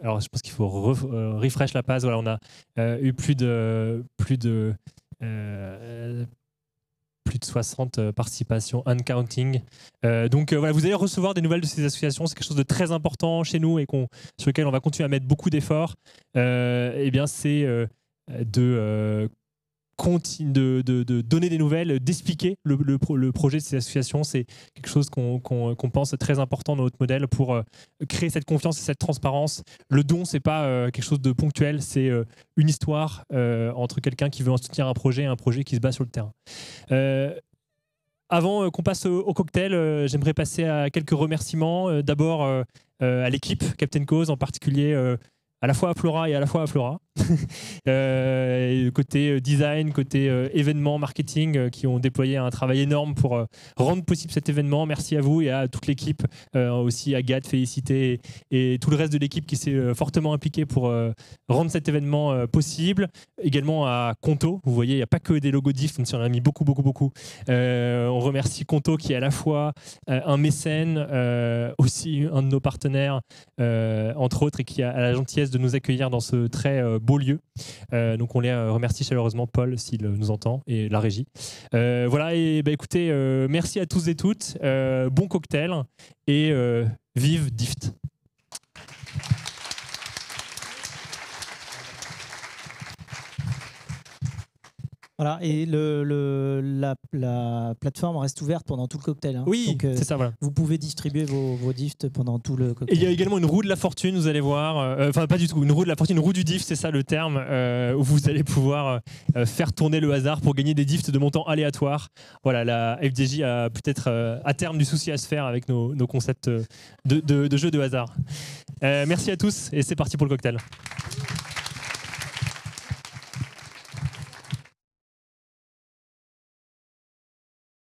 alors je pense qu'il faut refresh la page. Voilà, on a eu plus de 60 participations, uncounting. Donc voilà, vous allez recevoir des nouvelles de ces associations. C'est quelque chose de très important chez nous et sur lequel on va continuer à mettre beaucoup d'efforts. Eh bien, c'est de donner des nouvelles, d'expliquer le projet de ces associations. C'est quelque chose qu'on pense très important dans notre modèle pour créer cette confiance et cette transparence. Le don, c'est pas quelque chose de ponctuel, c'est une histoire entre quelqu'un qui veut soutenir un projet et un projet qui se bat sur le terrain. Avant qu'on passe au cocktail, j'aimerais passer à quelques remerciements. D'abord à l'équipe Captain Cause, en particulier à la fois à Flora et à la fois à Flora. Côté design, côté événement, marketing, qui ont déployé un travail énorme pour rendre possible cet événement. Merci à vous et à toute l'équipe, aussi à Agathe, Félicité et tout le reste de l'équipe qui s'est fortement impliqué pour rendre cet événement possible. Également à Conto, vous voyez, il n'y a pas que des logos DIF, même si on en a mis beaucoup. On remercie Conto qui est à la fois un mécène, aussi un de nos partenaires, entre autres, et qui a la gentillesse de nous accueillir dans ce très beau lieu. Donc on les remercie chaleureusement, Paul, s'il nous entend, et la régie. Voilà, et écoutez, merci à tous et toutes. Bon cocktail et vive DIFT. Voilà, et la plateforme reste ouverte pendant tout le cocktail. Hein. Oui, donc, c'est ça, voilà. Vous pouvez distribuer vos DIFT pendant tout le cocktail. Et il y a également une roue de la fortune, vous allez voir. Enfin, pas du tout, une roue de la fortune, une roue du DIFT, c'est ça le terme, où vous allez pouvoir faire tourner le hasard pour gagner des DIFT de montant aléatoire. Voilà, la FDJ a peut-être à terme du souci à se faire avec nos concepts de jeux de hasard. Merci à tous et c'est parti pour le cocktail.